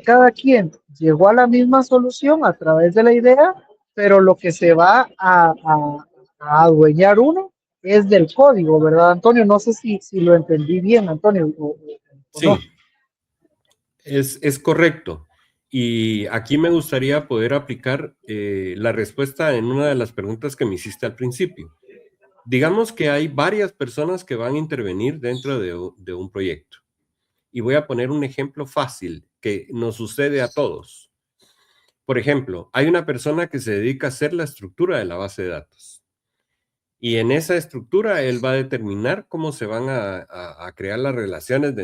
cada quien llegó a la misma solución a través de la idea, pero lo que se va a adueñar uno es del código, ¿verdad, Antonio? No sé si lo entendí bien, Antonio, o no. Sí, es correcto. Y aquí me gustaría poder aplicar la respuesta en una de las preguntas que me hiciste al principio. Digamos que hay varias personas que van a intervenir dentro de un proyecto. Y voy a poner un ejemplo fácil que nos sucede a todos. Por ejemplo, hay una persona que se dedica a hacer la estructura de la base de datos. Y en esa estructura él va a determinar cómo se van a crear las relaciones de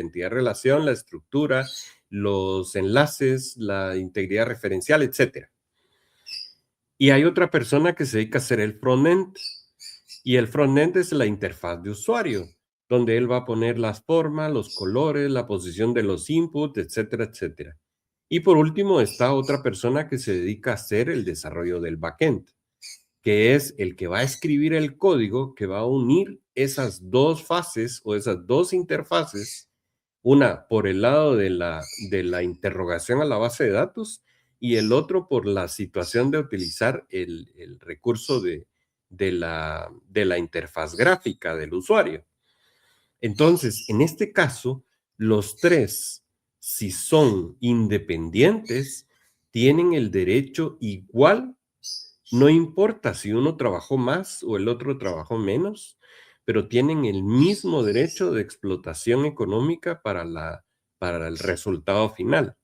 entidad-relación, la estructura, los enlaces, la integridad referencial, etc. Y hay otra persona que se dedica a hacer el frontend. Y el frontend es la interfaz de usuario, donde él va a poner las formas, los colores, la posición de los inputs, etcétera, etcétera. Y por último está otra persona que se dedica a hacer el desarrollo del backend. que es el que va a escribir el código que va a unir esas dos fases o esas dos interfaces, una por el lado de la interrogación a la base de datos y el otro por la situación de utilizar el recurso de la interfaz gráfica del usuario. Entonces, en este caso, los tres, si son independientes, tienen el derecho igual, no importa si uno trabajó más o el otro trabajó menos, pero tienen el mismo derecho de explotación económica para el resultado final.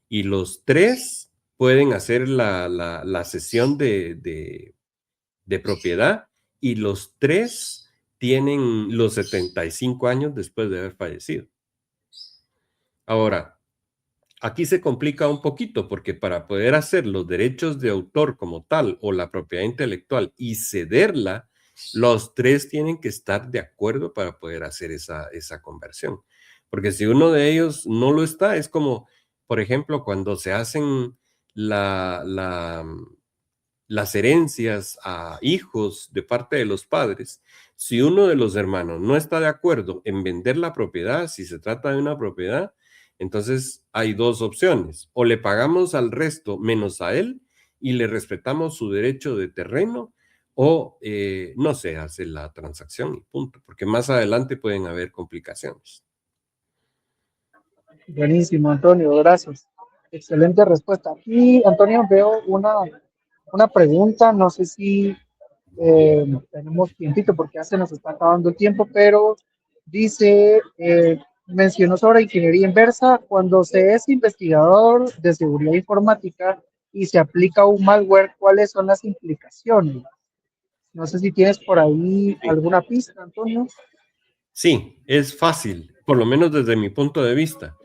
Y los tres pueden hacer la cesión de propiedad y los tres tienen los 75 años después de haber fallecido. Ahora, aquí se complica un poquito porque para poder hacer los derechos de autor como tal o la propiedad intelectual y cederla, los tres tienen que estar de acuerdo para poder hacer esa conversión. Porque si uno de ellos no lo está, es como, por ejemplo, cuando se hacen las herencias a hijos de parte de los padres, si uno de los hermanos no está de acuerdo en vender la propiedad, si se trata de una propiedad, entonces hay dos opciones. O le pagamos al resto menos a él y le respetamos su derecho de terreno, o no se hace la transacción y punto, porque más adelante pueden haber complicaciones. Buenísimo, Antonio, gracias. Excelente respuesta. Aquí, Antonio, veo una pregunta, no sé si tenemos tiempito porque ya se nos está acabando el tiempo, pero dice, mencionó sobre ingeniería inversa, cuando se es investigador de seguridad informática y se aplica un malware, ¿cuáles son las implicaciones? No sé si tienes por ahí Sí. alguna pista, Antonio. Sí, es fácil, por lo menos desde mi punto de vista.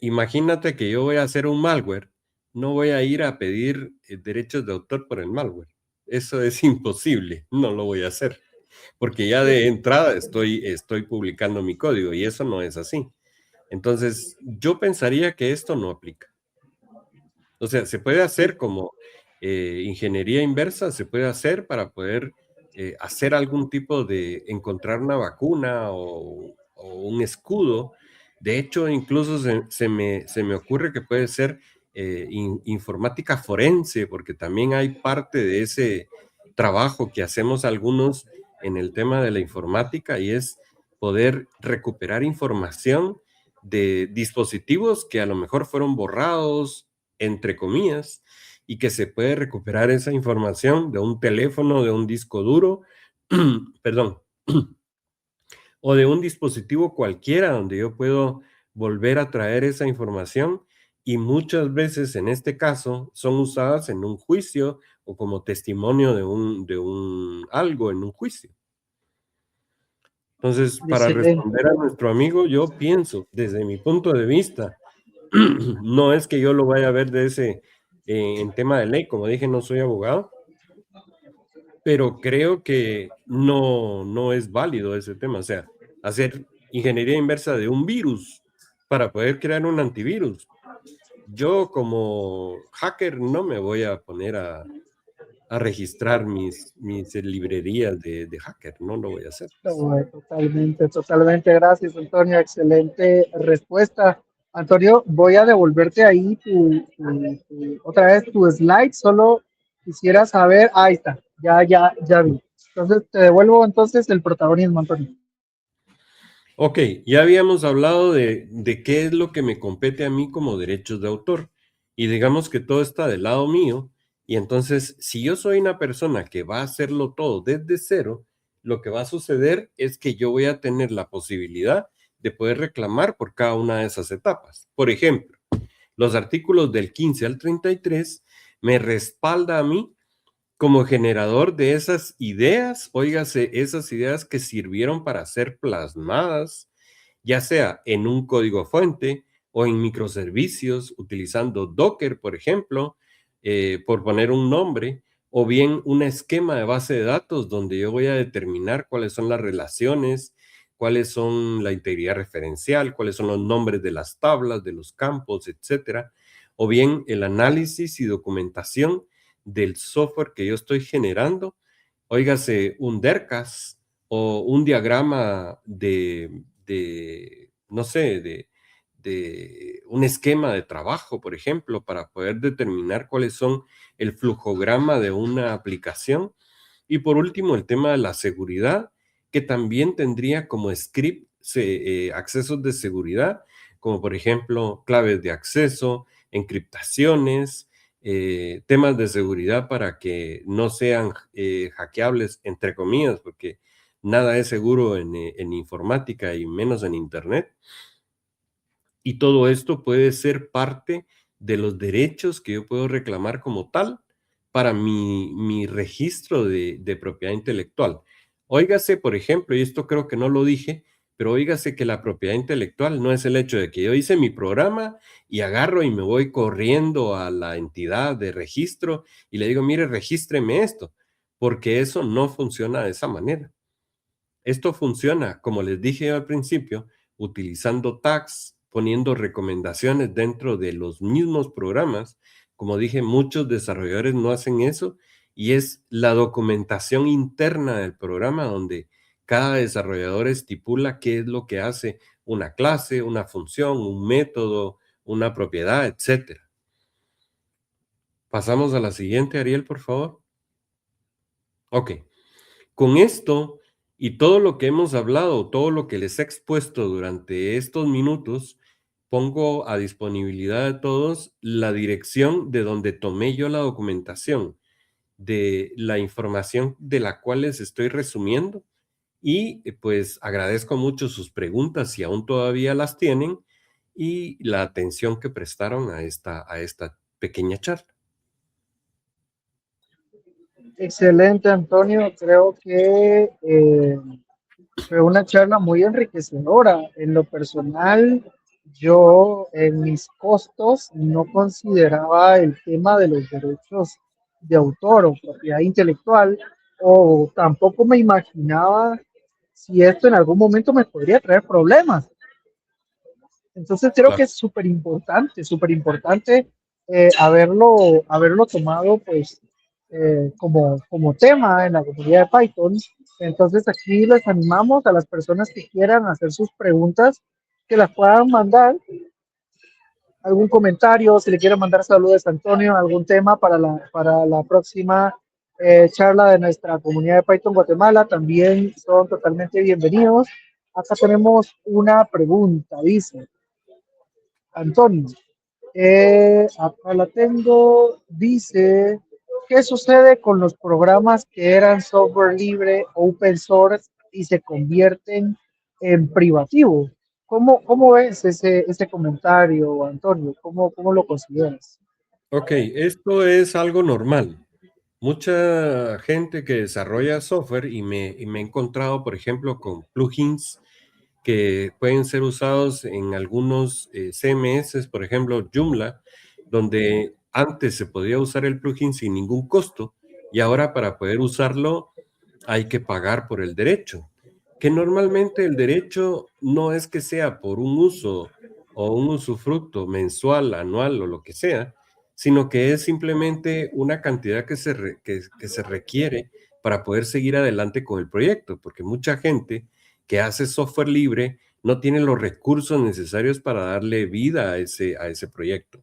Imagínate que yo voy a hacer un malware, no voy a ir a pedir derechos de autor por el malware. Eso es imposible, no lo voy a hacer, porque ya de entrada estoy publicando mi código y eso no es así. Entonces, yo pensaría que esto no aplica. O sea, se puede hacer como ingeniería inversa, se puede hacer para poder hacer algún tipo de encontrar una vacuna o un escudo. De hecho, incluso se me ocurre que puede ser informática forense, porque también hay parte de ese trabajo que hacemos algunos en el tema de la informática y es poder recuperar información de dispositivos que a lo mejor fueron borrados, entre comillas, y que se puede recuperar esa información de un teléfono, de un disco duro, perdón, o de un dispositivo cualquiera donde yo puedo volver a traer esa información y muchas veces en este caso son usadas en un juicio o como testimonio de un algo en un juicio. Entonces, para Excelente. responder a nuestro amigo, yo pienso, desde mi punto de vista, no es que yo lo vaya a ver en tema de ley, como dije, no soy abogado, pero creo que no es válido ese tema. O sea, hacer ingeniería inversa de un virus para poder crear un antivirus. Yo como hacker no me voy a poner a registrar mis librerías de hacker, no lo voy a hacer. Totalmente, totalmente. Gracias, Antonio. Excelente respuesta. Antonio, voy a devolverte ahí otra vez tu slide. Solo quisiera saber, ahí está, ya vi. Entonces, te devuelvo entonces el protagonismo, Antonio. Ok, ya habíamos hablado de qué es lo que me compete a mí como derechos de autor y digamos que todo está del lado mío y entonces si yo soy una persona que va a hacerlo todo desde cero, lo que va a suceder es que yo voy a tener la posibilidad de poder reclamar por cada una de esas etapas. Por ejemplo, los artículos del 15 al 33 me respalda a mí como generador de esas ideas, óigase, esas ideas que sirvieron para ser plasmadas, ya sea en un código fuente o en microservicios, utilizando Docker, por ejemplo, por poner un nombre, o bien un esquema de base de datos donde yo voy a determinar cuáles son las relaciones, cuáles son la integridad referencial, cuáles son los nombres de las tablas, de los campos, etcétera, o bien el análisis y documentación del software que yo estoy generando, óigase un DERCAS o un diagrama no sé, de un esquema de trabajo, por ejemplo, para poder determinar cuáles son el flujograma de una aplicación. Y por último, el tema de la seguridad, que también tendría como script accesos de seguridad, como por ejemplo claves de acceso, encriptaciones, temas de seguridad para que no sean hackeables, entre comillas, porque nada es seguro en informática y menos en Internet. Y todo esto puede ser parte de los derechos que yo puedo reclamar como tal para mi registro de propiedad intelectual. Óigase, por ejemplo, y esto creo que no lo dije, pero óigase que la propiedad intelectual no es el hecho de que yo hice mi programa y agarro y me voy corriendo a la entidad de registro y le digo, mire, regístreme esto, porque eso no funciona de esa manera. Esto funciona, como les dije al principio, utilizando tags, poniendo recomendaciones dentro de los mismos programas. Como dije, muchos desarrolladores no hacen eso y es la documentación interna del programa donde cada desarrollador estipula qué es lo que hace una clase, una función, un método, una propiedad, etcétera. Pasamos a la siguiente, Ariel, por favor. Ok. Con esto y todo lo que hemos hablado, todo lo que les he expuesto durante estos minutos, pongo a disponibilidad de todos la dirección de donde tomé yo la documentación, de la información de la cual les estoy resumiendo y pues agradezco mucho sus preguntas si aún todavía las tienen y la atención que prestaron a esta pequeña charla. Excelente, Antonio. Creo que fue una charla muy enriquecedora. En lo personal, yo en mis costos no consideraba el tema de los derechos de autor o propiedad intelectual, o tampoco me imaginaba si esto en algún momento me podría traer problemas. Entonces creo que Claro. es súper importante haberlo tomado pues como tema en la comunidad de Python. Entonces aquí les animamos a las personas que quieran hacer sus preguntas que las puedan mandar, algún comentario, si le quieren mandar saludos a Antonio, algún tema para la próxima charla de nuestra comunidad de Python Guatemala, también son totalmente bienvenidos. Acá tenemos una pregunta, dice Antonio, acá la tengo, dice, ¿qué sucede con los programas que eran software libre, open source y se convierten en privativo? ¿Cómo ves ese comentario, Antonio? ¿Cómo lo consideras? Ok, esto es algo normal. Mucha gente que desarrolla software y me he encontrado, por ejemplo, con plugins que pueden ser usados en algunos CMS, por ejemplo, Joomla, donde antes se podía usar el plugin sin ningún costo y ahora para poder usarlo hay que pagar por el derecho, que normalmente el derecho no es que sea por un uso o un usufructo mensual, anual o lo que sea, sino que es simplemente una cantidad que se requiere para poder seguir adelante con el proyecto, porque mucha gente que hace software libre no tiene los recursos necesarios para darle vida a ese proyecto.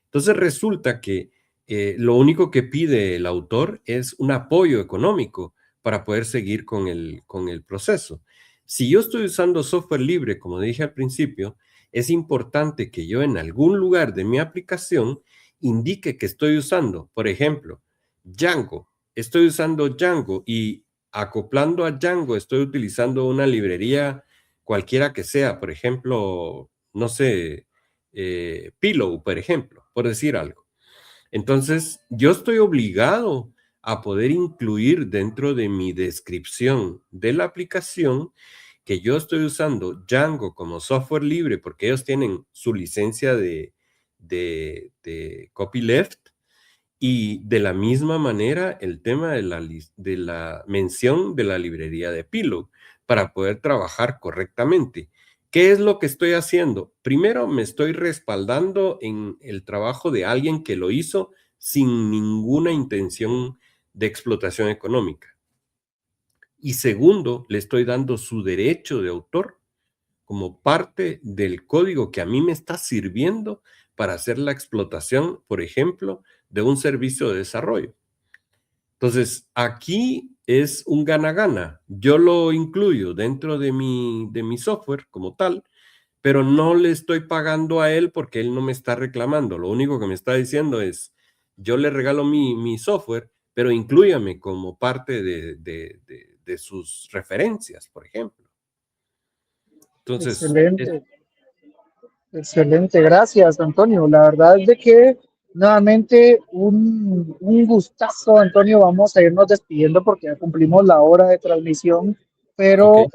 Entonces resulta que lo único que pide el autor es un apoyo económico para poder seguir con el proceso. Si yo estoy usando software libre, como dije al principio, es importante que yo en algún lugar de mi aplicación indique que estoy usando, por ejemplo, Django. Estoy usando Django y acoplando a Django estoy utilizando una librería cualquiera que sea, por ejemplo, no sé, Pillow, por ejemplo, por decir algo. Entonces, yo estoy obligado a poder incluir dentro de mi descripción de la aplicación que yo estoy usando Django como software libre porque ellos tienen su licencia de copyleft y de la misma manera el tema de la mención de la librería de Pillow para poder trabajar correctamente. ¿Qué es lo que estoy haciendo? Primero me estoy respaldando en el trabajo de alguien que lo hizo sin ninguna intención de explotación económica. Y segundo, le estoy dando su derecho de autor como parte del código que a mí me está sirviendo para hacer la explotación, por ejemplo, de un servicio de desarrollo. Entonces, aquí es un gana-gana. Yo lo incluyo dentro de mi software como tal, pero no le estoy pagando a él porque él no me está reclamando. Lo único que me está diciendo es, yo le regalo mi software, pero inclúyame como parte de sus referencias, por ejemplo. Entonces, Excelente, excelente, gracias Antonio. La verdad es de que nuevamente un gustazo, Antonio. Vamos a irnos despidiendo porque ya cumplimos la hora de transmisión, ok, pero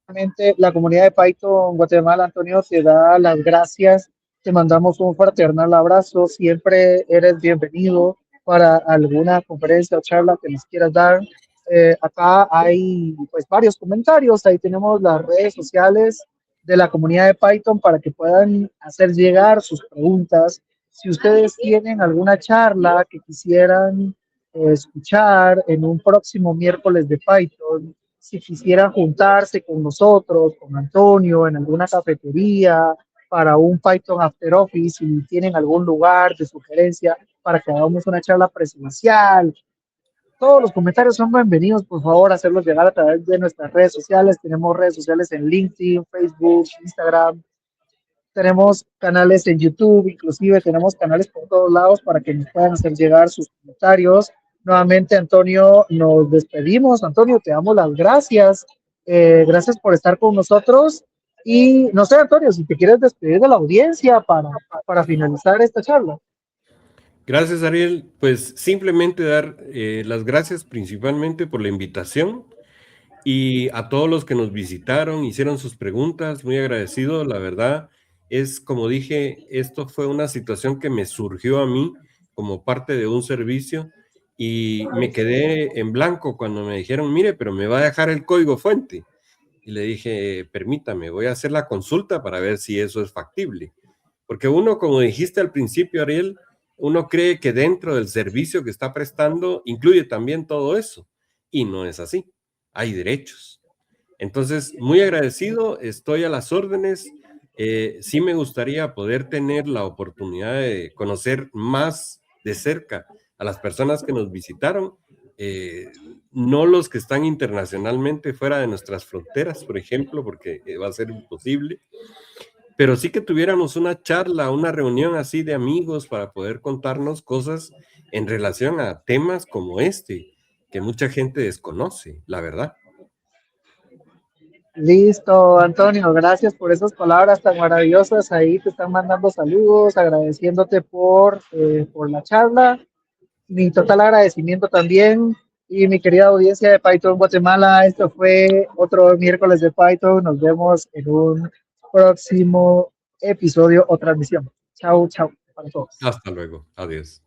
nuevamente la comunidad de Python Guatemala, Antonio, te da las gracias, te mandamos un fraternal abrazo, siempre eres bienvenido para alguna conferencia o charla que nos quieras dar. Acá hay pues varios comentarios, ahí tenemos las redes sociales de la comunidad de Python para que puedan hacer llegar sus preguntas. Si ustedes tienen alguna charla que quisieran escuchar en un próximo miércoles de Python, si quisieran juntarse con nosotros, con Antonio, en alguna cafetería, para un Python After Office, si tienen algún lugar de sugerencia para que hagamos una charla presencial. Todos los comentarios son bienvenidos, por favor, hacerlos llegar a través de nuestras redes sociales. Tenemos redes sociales en LinkedIn, Facebook, Instagram. Tenemos canales en YouTube, inclusive tenemos canales por todos lados para que nos puedan hacer llegar sus comentarios. Nuevamente, Antonio, nos despedimos. Antonio, te damos las gracias. Gracias por estar con nosotros. Y no sé, Antonio, si te quieres despedir de la audiencia para finalizar esta charla. gracias Ariel. Pues simplemente dar las gracias principalmente por la invitación y a todos los que nos visitaron, hicieron sus preguntas, muy agradecido. La verdad es, como dije, esto fue una situación que me surgió a mí como parte de un servicio y me quedé en blanco cuando me dijeron, mire, pero me va a dejar el código fuente. Y le dije, permítame, voy a hacer la consulta para ver si eso es factible. Porque uno, como dijiste al principio, Ariel, uno cree que dentro del servicio que está prestando incluye también todo eso. Y no es así. Hay derechos. Entonces, muy agradecido, estoy a las órdenes. Sí me gustaría poder tener la oportunidad de conocer más de cerca a las personas que nos visitaron, no los que están internacionalmente fuera de nuestras fronteras, por ejemplo, porque va a ser imposible, pero sí que tuviéramos una charla, una reunión así de amigos para poder contarnos cosas en relación a temas como este, que mucha gente desconoce, la verdad. Listo, Antonio, gracias por esas palabras tan maravillosas. Ahí te están mandando saludos, agradeciéndote por la charla. Mi total agradecimiento también. Y mi querida audiencia de Python Guatemala, esto fue otro miércoles de Python. Nos vemos en un próximo episodio o transmisión. Chao, chao para todos. Hasta luego. Adiós.